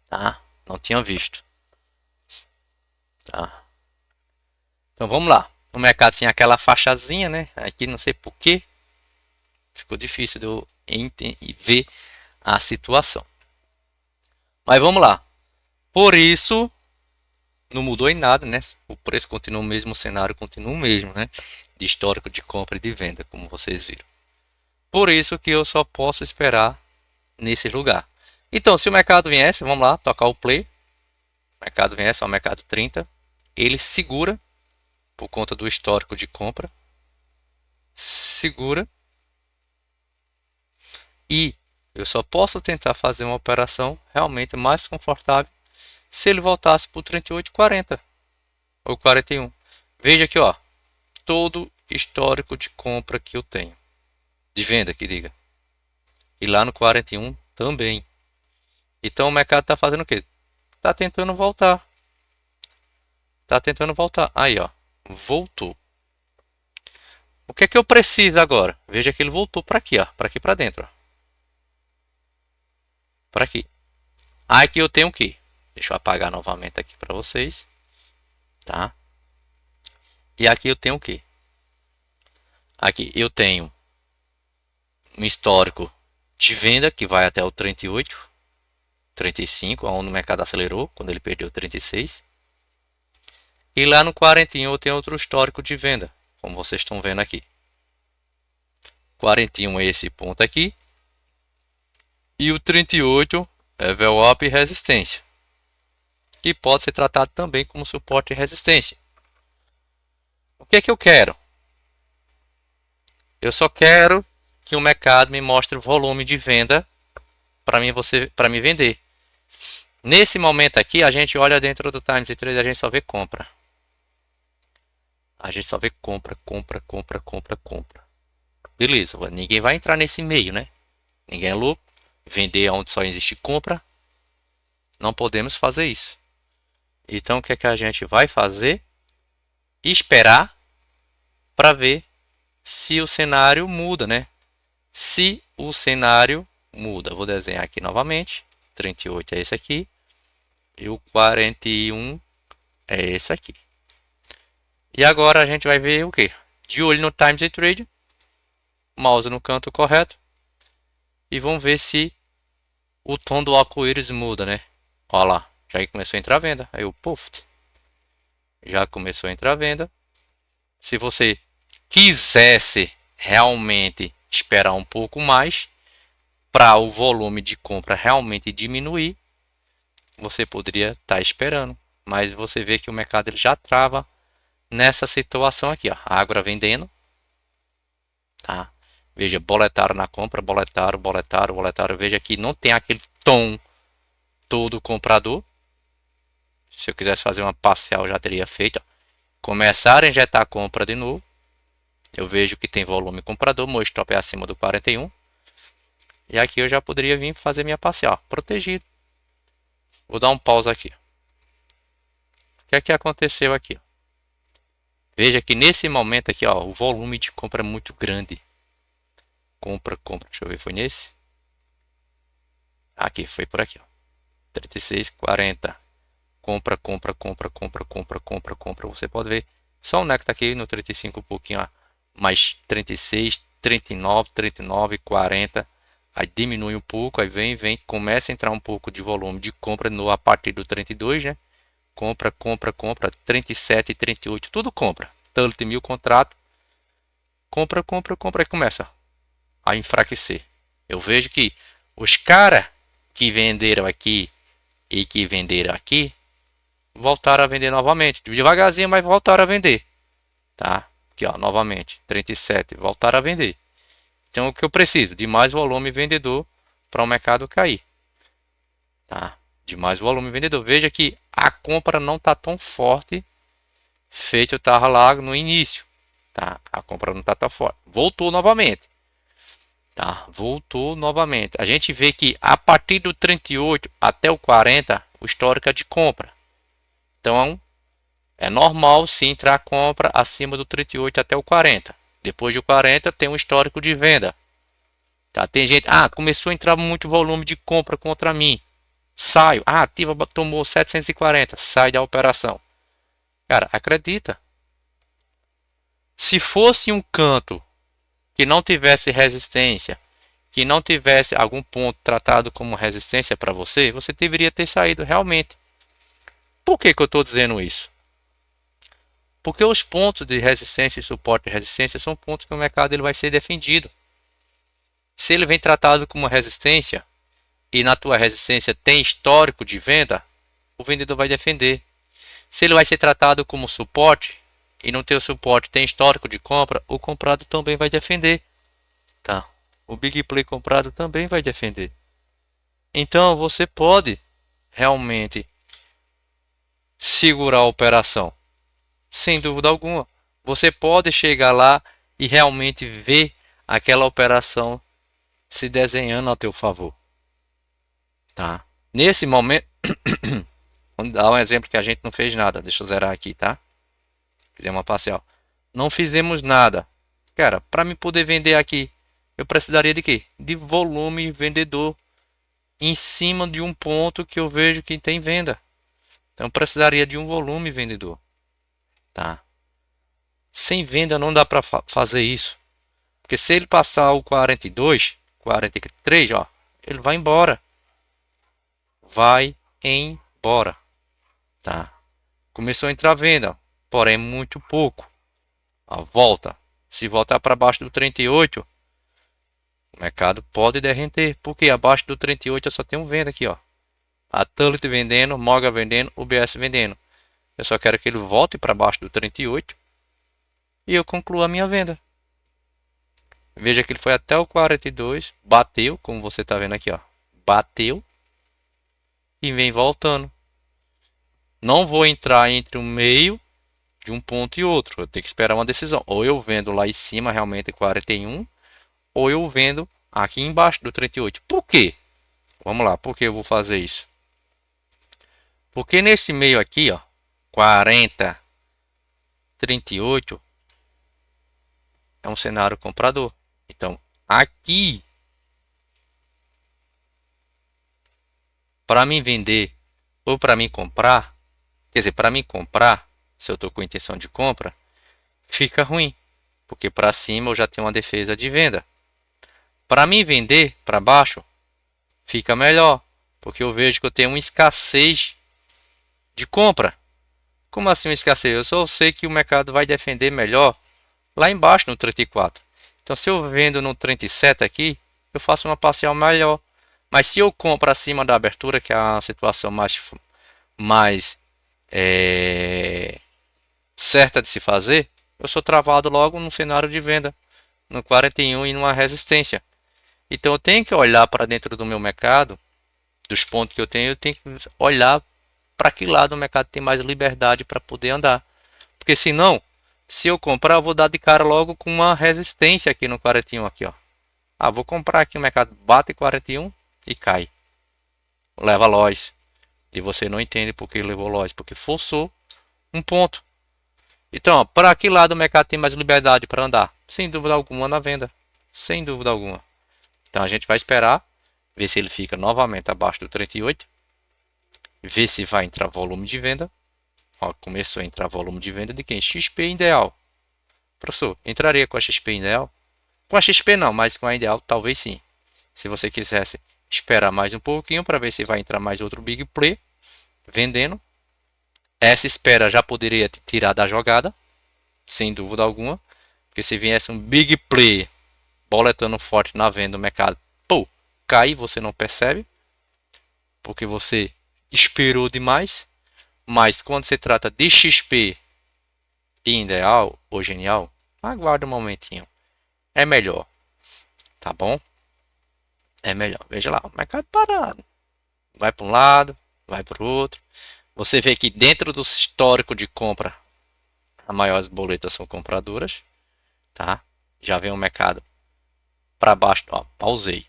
Tá? Não tinha visto. Tá. Então vamos lá. O mercado tinha aquela faixazinha, né? Aqui não sei porquê. Ficou difícil de eu ver a situação. Mas vamos lá. Por isso, não mudou em nada, né? O preço continua o mesmo, o cenário continua o mesmo, né? De histórico de compra e de venda, como vocês viram. Por isso que eu só posso esperar nesse lugar. Então, se o mercado viesse, vamos lá, tocar o play. O mercado viesse ao mercado 30. Ele segura, por conta do histórico de compra. Segura. E eu só posso tentar fazer uma operação realmente mais confortável se ele voltasse para o 38,40 ou 41. Veja aqui, ó, todo histórico de compra que eu tenho. De venda, que diga. E lá no 41 também. Então o mercado está fazendo o quê? Está tentando voltar. Está tentando voltar. Aí, ó. Voltou. O que é que eu preciso agora? Veja que ele voltou para aqui, ó. Para aqui para dentro, ó. Para aqui. Aqui eu tenho o quê? Deixa eu apagar novamente aqui para vocês. Tá? E aqui eu tenho o quê? Aqui eu tenho um histórico de venda que vai até o 38, 35, onde o mercado acelerou, quando ele perdeu 36. E lá no 41 eu tenho outro histórico de venda, como vocês estão vendo aqui. 41 é esse ponto aqui. E o 38 é VWAP e resistência, que pode ser tratado também como suporte e resistência. O que é que eu quero? Eu só quero que o mercado me mostre o volume de venda para mim vender. Nesse momento aqui, a gente olha dentro do Times Trade, a gente só vê compra. A gente só vê compra, compra, compra, compra, compra. Beleza, ninguém vai entrar nesse meio, né? Ninguém é louco. Vender onde só existe compra. Não podemos fazer isso. Então, o que é que a gente vai fazer? Esperar para ver se o cenário muda, né? Se o cenário muda. Vou desenhar aqui novamente. 38 é esse aqui. E o 41 é esse aqui. E agora a gente vai ver o que? De olho no Times Trade. Mouse no canto correto. E vamos ver se o tom do arco-íris muda, né? Olha lá. Já começou a entrar a venda. Aí o puff. Já começou a entrar a venda. Se você quisesse realmente esperar um pouco mais para o volume de compra realmente diminuir, você poderia estar esperando. Mas você vê que o mercado ele já trava nessa situação aqui, ó. Ágora vendendo. Tá? Veja, boletário na compra, boletário, boletário, boletário. Veja que não tem aquele tom todo comprador. Se eu quisesse fazer uma parcial, já teria feito. Ó. Começar a injetar a compra de novo. Eu vejo que tem volume comprador, meu stop é acima do 41. E aqui eu já poderia vir fazer minha parcial, protegido. Vou dar um pause aqui. O que é que aconteceu aqui? Veja que nesse momento aqui, ó, o volume de compra é muito grande. Compra, compra. Deixa eu ver, foi nesse? Aqui, foi por aqui, ó. 36, 40. Compra, compra, compra, compra, compra, compra, compra. Você pode ver só o NEC tá aqui no 35 um pouquinho, ó. Mais 36, 39, 39, 40. Aí diminui um pouco, aí vem, começa a entrar um pouco de volume de compra no, a partir do 32, né? Compra, compra, compra, 37, 38, tudo compra. Tanto mil contrato, compra, compra, compra, aí começa a enfraquecer. Eu vejo que os caras que venderam aqui e que venderam aqui, voltaram a vender novamente. Devagarzinho, mas voltaram a vender. Tá? Aqui, ó, novamente, 37, voltaram a vender. Então, o que eu preciso? De mais volume vendedor para o mercado cair. Tá? De mais volume vendedor. Veja que a compra não está tão forte feito eu estava lá no início. Tá? A compra não está tão forte. Voltou novamente. Tá? Voltou novamente. A gente vê que a partir do 38 até o 40, o histórico é de compra. Então, é normal se entrar a compra acima do 38 até o 40. Depois do 40 tem um histórico de venda. Tá? Tem gente, começou a entrar muito volume de compra contra mim. Saio. Ativa tomou 740, sai da operação. Cara, acredita. Se fosse um canto que não tivesse resistência, que não tivesse algum ponto tratado como resistência para você, você deveria ter saído realmente. Por que eu estou dizendo isso? Porque os pontos de resistência e suporte de resistência são pontos que o mercado ele vai ser defendido. Se ele vem tratado como resistência e na tua resistência tem histórico de venda, o vendedor vai defender. Se ele vai ser tratado como suporte e no teu suporte tem histórico de compra, o comprado também vai defender. Tá? O Big Play comprado também vai defender. Então você pode realmente segurar a operação. Sem dúvida alguma. Você pode chegar lá e realmente ver aquela operação se desenhando a teu favor. Tá? Nesse momento, vamos dar um exemplo que a gente não fez nada. Deixa eu zerar aqui, tá? Fizemos uma parcial. Não fizemos nada. Cara, para me poder vender aqui, eu precisaria de quê? De volume vendedor em cima de um ponto que eu vejo que tem venda. Então, eu precisaria de um volume vendedor. Tá? Sem venda não dá para fazer isso. Porque se ele passar o 42, 43, ó, ele vai embora. Vai embora. Tá? Começou a entrar venda, porém muito pouco. Ó, volta. Se voltar para baixo do 38, o mercado pode derreter. Porque abaixo do 38 eu só tenho venda aqui, ó. A Tulip vendendo, Morgan vendendo, UBS vendendo. Eu só quero que ele volte para baixo do 38 e eu concluo a minha venda. Veja que ele foi até o 42, bateu, como você está vendo aqui, ó. Bateu e vem voltando. Não vou entrar entre o meio de um ponto e outro. Eu tenho que esperar uma decisão. Ou eu vendo lá em cima realmente 41, ou eu vendo aqui embaixo do 38. Por quê? Vamos lá, por que eu vou fazer isso? Porque nesse meio aqui, ó, 40, 38 é um cenário comprador. Então, aqui, para mim vender ou para mim comprar, quer dizer, para mim comprar, se eu estou com intenção de compra, fica ruim, porque para cima eu já tenho uma defesa de venda. Para mim vender para baixo, fica melhor, porque eu vejo que eu tenho uma escassez de compra. Como assim uma escassez? Eu só sei que o mercado vai defender melhor lá embaixo no 34. Então, se eu vendo no 37 aqui, eu faço uma parcial melhor. Mas se eu compro acima da abertura, que é a situação mais certa de se fazer, eu sou travado logo no cenário de venda, no 41 e numa resistência. Então, eu tenho que olhar para dentro do meu mercado, dos pontos que eu tenho que olhar para que lado o mercado tem mais liberdade para poder andar. Porque senão, se eu comprar, eu vou dar de cara logo com uma resistência aqui no 41 aqui, ó. Vou comprar aqui, o mercado bate 41 e cai. Leva loss. E você não entende por que levou loss, porque forçou um ponto. Então, para que lado o mercado tem mais liberdade para andar? Sem dúvida alguma na venda. Sem dúvida alguma. Então a gente vai esperar, ver se ele fica novamente abaixo do 38. Ver se vai entrar volume de venda. Ó, começou a entrar volume de venda de quem? XP Ideal. Professor, entraria com a XP Ideal? Com a XP não, mas com a Ideal talvez sim. Se você quisesse esperar mais um pouquinho para ver se vai entrar mais outro Big Play vendendo. Essa espera já poderia te tirar da jogada, sem dúvida alguma. Porque se viesse um Big Play boletando forte na venda do mercado, cai, você não percebe. Porque você esperou demais. Mas quando se trata de XP e Ideal ou Genial, aguarde um momentinho. É melhor. Tá bom? É melhor. Veja lá, o mercado parado. Vai para um lado, vai para o outro. Você vê que dentro do histórico de compra, as maiores boletas são compradoras. Tá? Já vem o mercado para baixo, ó, pausei.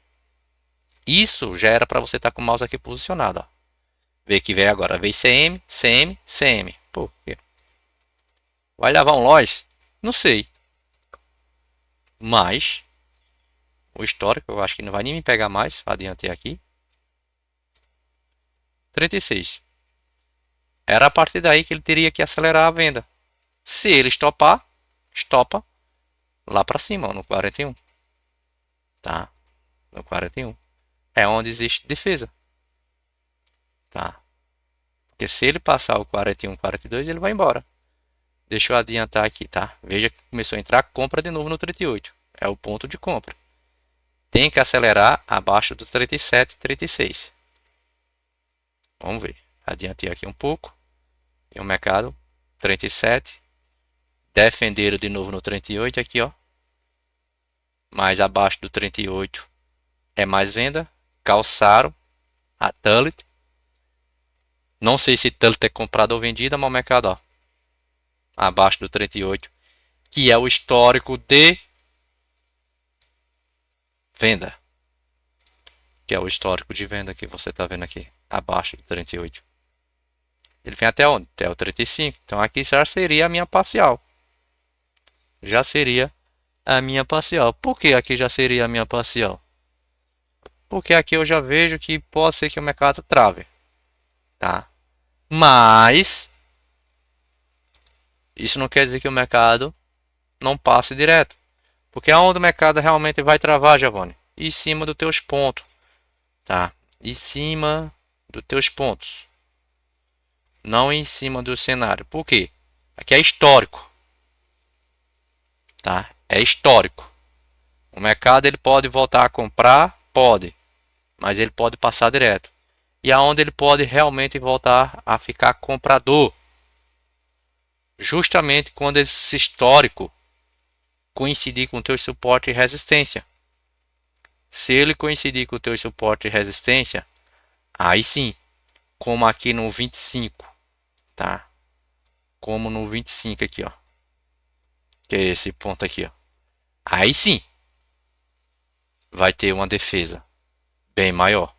Isso já era para você estar com o mouse aqui posicionado, ó. Vê que vem agora, vem CM, CM, CM. Pô, vai levar um loss? Não sei. Mas o histórico eu acho que não vai nem me pegar mais. Adiantei aqui. 36. Era a partir daí que ele teria que acelerar a venda. Se ele estopar, estopa lá para cima, ó, no 41. Tá? No 41. É onde existe defesa. Tá? Porque se ele passar o 41, 42, ele vai embora. Deixa eu adiantar aqui, tá? Veja que começou a entrar compra de novo no 38. É o ponto de compra. Tem que acelerar abaixo do 37, 36. Vamos ver. Adiantei aqui um pouco. E o mercado 37. Defenderam de novo no 38 aqui, ó. Mais abaixo do 38 é mais venda. Calçaram a Tullet. Não sei se Tullet é comprado ou vendida, mas o mercado, ó, abaixo do 38, que é o histórico de venda. Que é o histórico de venda que você está vendo aqui, abaixo do 38. Ele vem até onde? Até o 35. Então aqui já seria a minha parcial. Já seria a minha parcial. Por que aqui já seria a minha parcial? Porque aqui eu já vejo que pode ser que o mercado trave. Tá? Mas isso não quer dizer que o mercado não passe direto. Porque aonde o mercado realmente vai travar, Giovanni? Em cima dos teus pontos. Tá? Em cima dos teus pontos. Não em cima do cenário. Por quê? Aqui é histórico. Tá? É histórico. O mercado ele pode voltar a comprar? Pode. Mas ele pode passar direto. E aonde ele pode realmente voltar a ficar comprador? Justamente quando esse histórico coincidir com o teu suporte e resistência. Se ele coincidir com o teu suporte e resistência, aí sim, como aqui no 25, tá? Como no 25 aqui, ó. Que é esse ponto aqui, ó. Aí sim, vai ter uma defesa bem maior,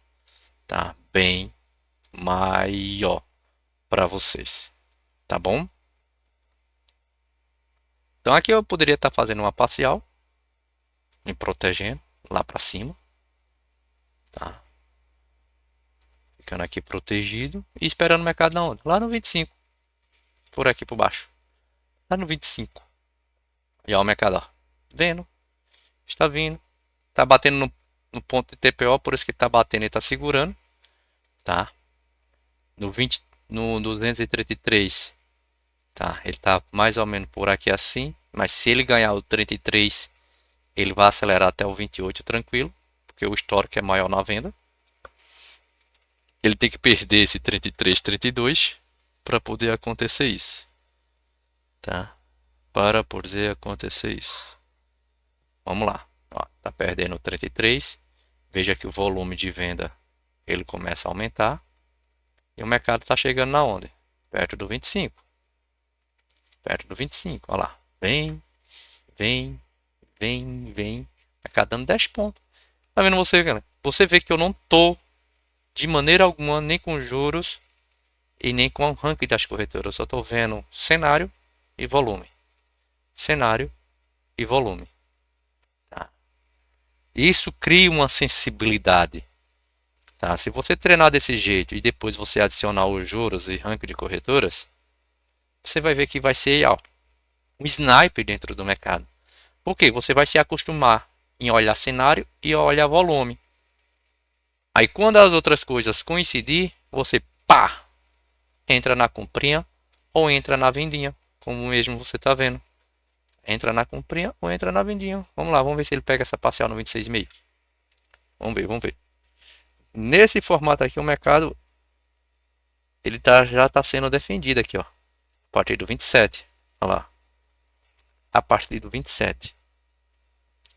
tá? Bem maior para vocês, tá bom? Então aqui eu poderia estar fazendo uma parcial, me protegendo lá para cima, tá? Ficando aqui protegido e esperando o mercado na onde? Lá no 25, por aqui por baixo, lá no 25. E ó, o mercado, ó, vendo, está vindo, está batendo no ponto de TPO, por isso que está batendo e está segurando, tá? No 20, no 233, tá? Ele está mais ou menos por aqui assim, mas se ele ganhar o 33, ele vai acelerar até o 28 tranquilo, porque o histórico é maior na venda. Ele tem que perder esse 33, 32 para poder acontecer isso, tá? Para poder acontecer isso. Vamos lá. Ó, tá perdendo o 33. Veja que o volume de venda ele começa a aumentar. E o mercado está chegando na onde? Perto do 25. Perto do 25. Olha lá. Vem, vem, vem, vem. O mercado dando 10 pontos. Tá vendo você, galera? Você vê que eu não tô de maneira alguma nem com juros e nem com o ranking das corretoras. Eu só estou vendo cenário e volume. Cenário e volume. Tá? Isso cria uma sensibilidade. Tá? Se você treinar desse jeito e depois você adicionar os juros e ranking de corretoras, você vai ver que vai ser ó, um sniper dentro do mercado. Por quê? Você vai se acostumar em olhar cenário e olhar volume. Aí quando as outras coisas coincidir, você pá, entra na comprinha ou entra na vendinha, como mesmo você está vendo. Entra na comprinha ou entra na vendinha. Vamos lá, vamos ver se ele pega essa parcial no 26,5. Vamos ver, vamos ver. Nesse formato aqui, o mercado ele já está sendo defendido aqui, ó. A partir do 27. Olha lá. A partir do 27.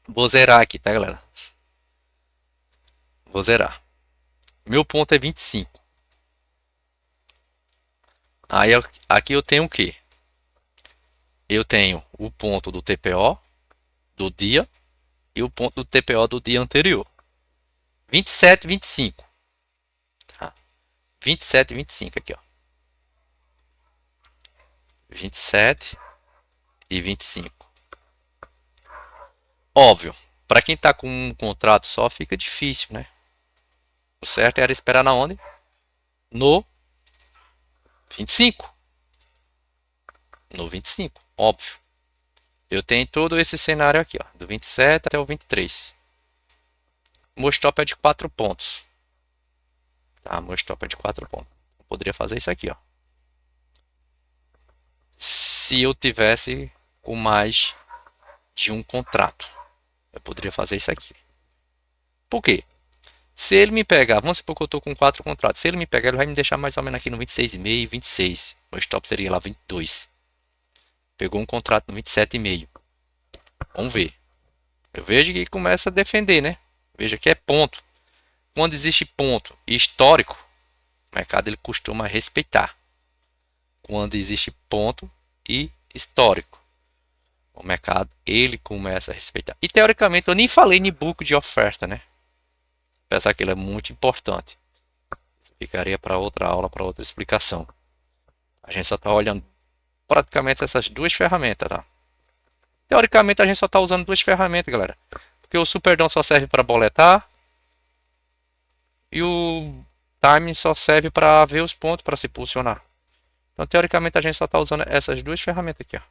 Vou zerar aqui, tá, galera? Vou zerar. Meu ponto é 25. Aí aqui eu tenho o quê? Eu tenho o ponto do TPO do dia, e o ponto do TPO do dia anterior. 27, 25. Tá? 27 e 25 aqui, ó. 27 e 25. Óbvio, para quem está com um contrato só fica difícil, né? O certo era esperar na onde? No 25. No 25, óbvio. Eu tenho todo esse cenário aqui, ó, do 27 até o 23. O meu stop é de 4 pontos. Tá? Meu stop é de 4 pontos. Eu poderia fazer isso aqui, ó. Se eu tivesse com mais de um contrato, eu poderia fazer isso aqui. Por quê? Se ele me pegar, vamos supor que eu estou com 4 contratos. Se ele me pegar, ele vai me deixar mais ou menos aqui no 26,5, 26. Meu stop seria lá 22. Pegou um contrato no 27,5. Vamos ver. Eu vejo que começa a defender, né? Veja que é ponto. Quando existe ponto histórico, o mercado ele costuma respeitar. Quando existe ponto e histórico, o mercado ele começa a respeitar. E teoricamente eu nem falei em book de oferta, né? Apesar que ele é muito importante. Ficaria para outra aula, para outra explicação. A gente só está olhando praticamente essas duas ferramentas, tá? Teoricamente a gente só está usando duas ferramentas, galera. Porque o Superdom só serve para boletar e o Time só serve para ver os pontos para se posicionar. Então teoricamente a gente só está usando essas duas ferramentas aqui, ó.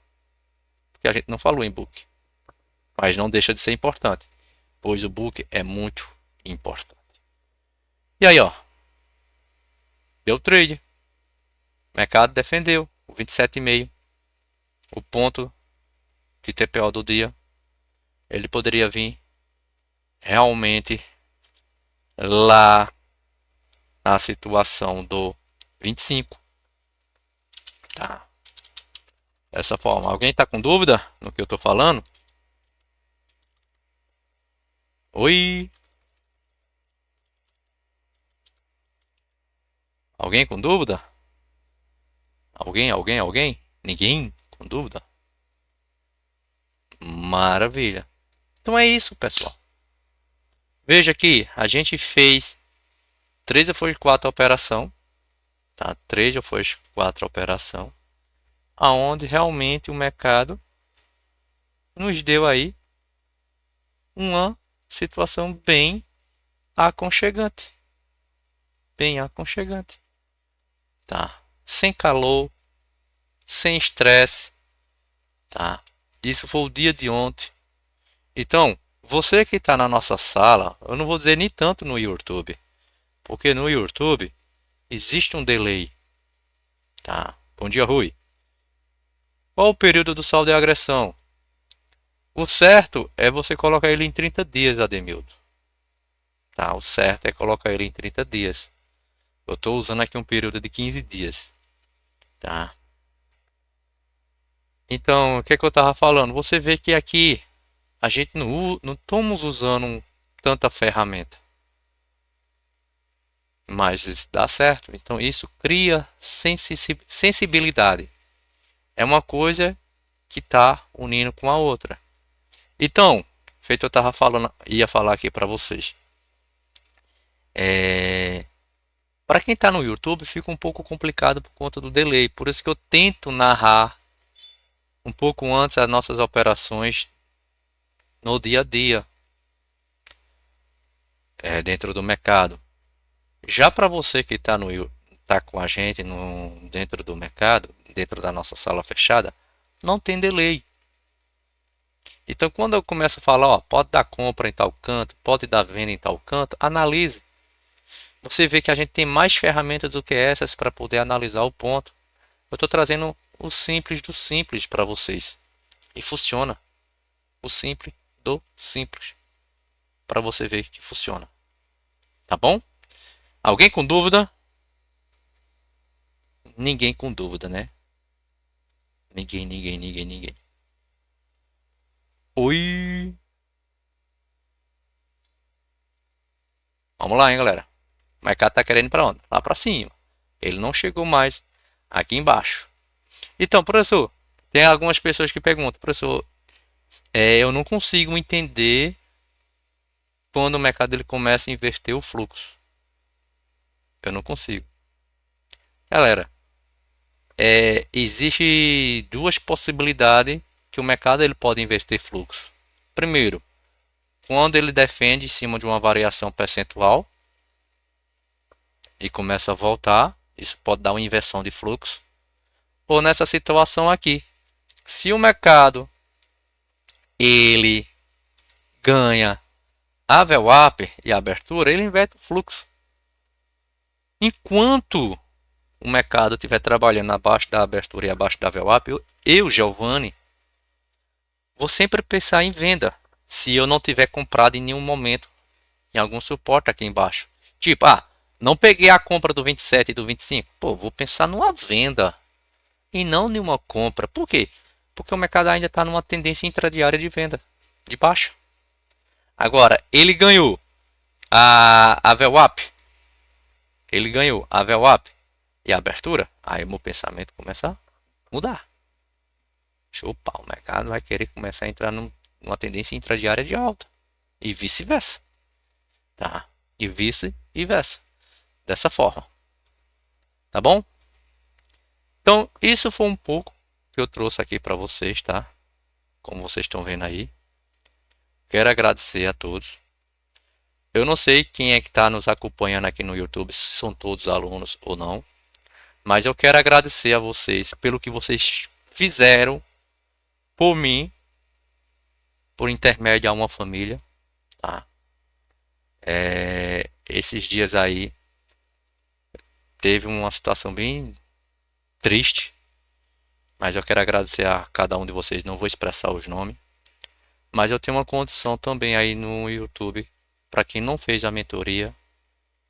Que a gente não falou em book. Mas não deixa de ser importante, pois o book é muito importante. E aí, ó. Deu trade. O mercado defendeu o 27,5. O ponto de TPO do dia. Ele poderia vir realmente lá na situação do 25. Tá. Dessa forma. Alguém está com dúvida no que eu estou falando? Oi? Alguém com dúvida? Alguém? Ninguém com dúvida? Maravilha. Então é isso, pessoal. Veja aqui, a gente fez 3 ou foi 4 operação, tá? 3 ou foi 4 operação, aonde realmente o mercado nos deu aí uma situação bem aconchegante. Bem aconchegante. Tá? Sem calor, sem estresse, tá? Isso foi o dia de ontem. Então, você que está na nossa sala, eu não vou dizer nem tanto no YouTube, porque no YouTube existe um delay, tá? Bom dia, Rui. Qual o período do saldo de agressão? O certo é você colocar ele em 30 dias, Ademildo. Tá? O certo é colocar ele em 30 dias. Eu estou usando aqui um período de 15 dias. Tá? Então, o que é que eu estava falando? Você vê que aqui a gente não estamos usando tanta ferramenta. Mas isso dá certo. Então, isso cria sensibilidade. É uma coisa que está unindo com a outra. Então, feito eu estava falando, ia falar aqui para vocês. Para quem está no YouTube fica um pouco complicado por conta do delay. Por isso que eu tento narrar um pouco antes as nossas operações no dia a dia, dentro do mercado. Já para você que está com a gente dentro do mercado, dentro da nossa sala fechada, não tem delay. Então quando eu começo a falar, ó, pode dar compra em tal canto, pode dar venda em tal canto, analise. Você vê que a gente tem mais ferramentas do que essas para poder analisar o ponto. Eu estou trazendo o simples do simples para vocês. E funciona. O simples do simples. Para você ver que funciona. Tá bom? Alguém com dúvida? Ninguém com dúvida, né? Ninguém. Oi! Vamos lá, hein, galera. O mercado está querendo ir para onde? Lá para cima. Ele não chegou mais aqui embaixo. Então, professor, tem algumas pessoas que perguntam, professor, eu não consigo entender quando o mercado ele começa a inverter o fluxo. Eu não consigo. Galera, existe duas possibilidades que o mercado ele pode inverter fluxo. Primeiro, quando ele defende em cima de uma variação percentual e começa a voltar, isso pode dar uma inversão de fluxo. Ou nessa situação aqui, se o mercado ele ganha a VWAP e a abertura, ele inverte o fluxo. Enquanto o mercado estiver trabalhando abaixo da abertura e abaixo da VWAP, eu, Giovanni, vou sempre pensar em venda, se eu não tiver comprado em nenhum momento, em algum suporte aqui embaixo. Tipo, não peguei a compra do 27 e do 25. Pô, vou pensar numa venda e não em uma compra. Por quê? Porque o mercado ainda está numa tendência intradiária de venda, de baixa. Agora, ele ganhou a VWAP. Ele ganhou a VWAP e a abertura. Aí o meu pensamento começa a mudar. Opa, o mercado vai querer começar a entrar numa tendência intradiária de alta. E vice-versa. Tá? E vice-versa. Dessa forma. Tá bom? Então, isso foi um pouco que eu trouxe aqui para vocês, tá? Como vocês estão vendo aí. Quero agradecer a todos. Eu não sei quem é que está nos acompanhando aqui no YouTube, se são todos alunos ou não. Mas eu quero agradecer a vocês pelo que vocês fizeram por mim, por intermédio a uma família. Tá? Esses dias aí teve uma situação bem triste, mas eu quero agradecer a cada um de vocês. Não vou expressar os nomes, mas eu tenho uma condição também aí no YouTube para quem não fez a mentoria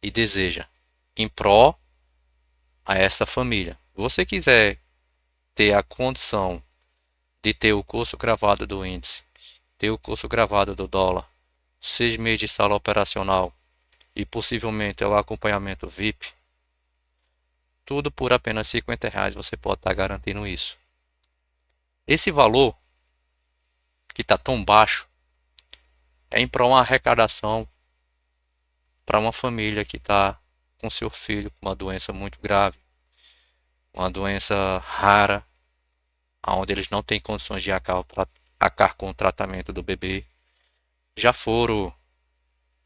e deseja em pró a essa família. Se você quiser ter a condição de ter o curso gravado do índice, ter o curso gravado do dólar, 6 meses de sala operacional e possivelmente o acompanhamento VIP, tudo por apenas R$50 você pode estar garantindo isso. Esse valor que está tão baixo é em prol de uma arrecadação para uma família que está com seu filho com uma doença muito grave, uma doença rara, onde eles não têm condições de arcar com o tratamento do bebê. Já foram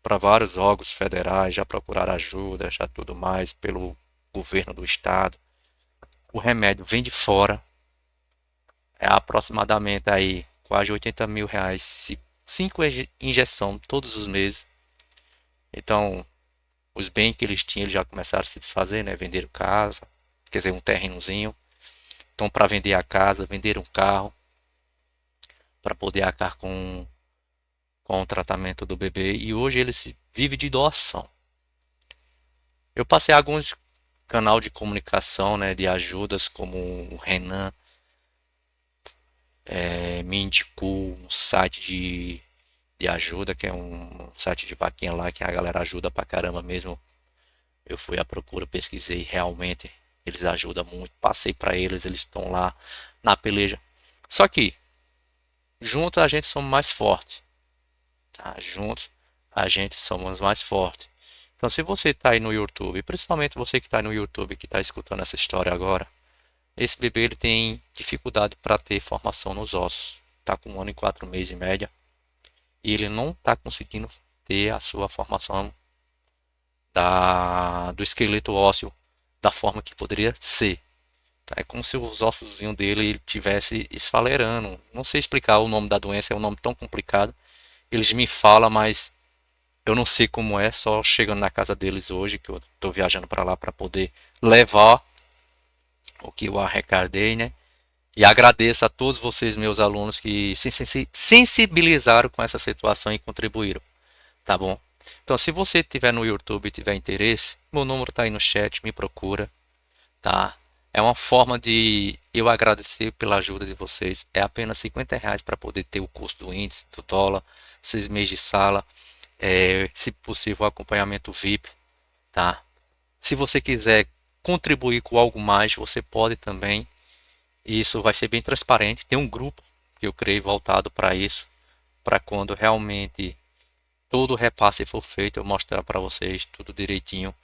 para vários órgãos federais, já procuraram ajuda, já tudo mais, pelo governo do estado. O remédio vem de fora, é aproximadamente aí quase R$80.000, 5 injeções todos os meses. Então, os bens que eles tinham, eles já começaram a se desfazer, né? Venderam casa, quer dizer, um terrenozinho. Então, para vender a casa, venderam um carro, para poder arcar com o tratamento do bebê. E hoje ele vive de doação. Eu passei alguns canal de comunicação, né, de ajudas, como o Renan me indicou um site de ajuda, que é um site de vaquinha lá, que a galera ajuda pra caramba mesmo. Eu fui à procura, pesquisei, realmente eles ajudam muito. Passei para eles, eles estão lá na peleja. Só que juntos a gente somos mais fortes, tá? Juntos a gente somos mais fortes. Então, se você está aí no YouTube, principalmente você que está no YouTube, que está escutando essa história agora, esse bebê ele tem dificuldade para ter formação nos ossos. Está com 1 ano e 4 meses em média. E ele não está conseguindo ter a sua formação do esqueleto ósseo da forma que poderia ser. É como se os ossos dele estivesse esfalerando. Não sei explicar o nome da doença, é um nome tão complicado. Eles me falam, mas eu não sei como é, só chegando na casa deles hoje, que eu estou viajando para lá para poder levar o que eu arrecadei, né? E agradeço a todos vocês, meus alunos, que se sensibilizaram com essa situação e contribuíram, tá bom? Então, se você estiver no YouTube e tiver interesse, meu número está aí no chat, me procura, tá? É uma forma de eu agradecer pela ajuda de vocês. É apenas R$50 para poder ter o curso do índice, do dólar, 6 meses de sala, se possível o acompanhamento VIP, tá? Se você quiser contribuir com algo mais, você pode também. Isso vai ser bem transparente. Tem um grupo que eu criei voltado para isso, para quando realmente todo o repasse for feito, eu mostrar para vocês tudo direitinho,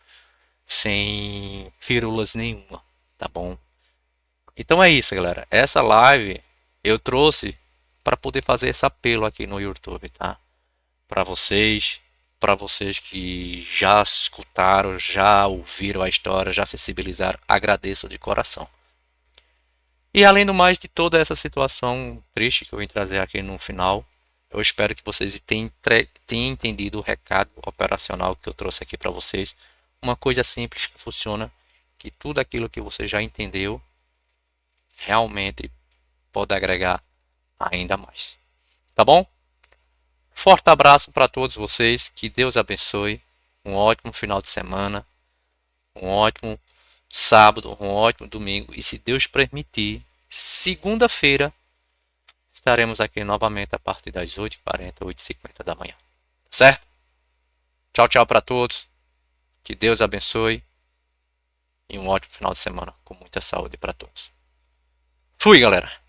sem firulas nenhuma, tá bom? Então é isso, galera. Essa live eu trouxe para poder fazer esse apelo aqui no YouTube, tá? Para vocês que já escutaram, já ouviram a história, já sensibilizaram, agradeço de coração. E além do mais de toda essa situação triste que eu vim trazer aqui no final, eu espero que vocês tenham entendido o recado operacional que eu trouxe aqui para vocês. Uma coisa simples que funciona, que tudo aquilo que você já entendeu realmente pode agregar ainda mais. Tá bom? Forte abraço para todos vocês, que Deus abençoe, um ótimo final de semana, um ótimo sábado, um ótimo domingo e, se Deus permitir, segunda-feira estaremos aqui novamente a partir das 8h40, 8h50 da manhã. Certo? Tchau, tchau para todos, que Deus abençoe e um ótimo final de semana com muita saúde para todos. Fui, galera!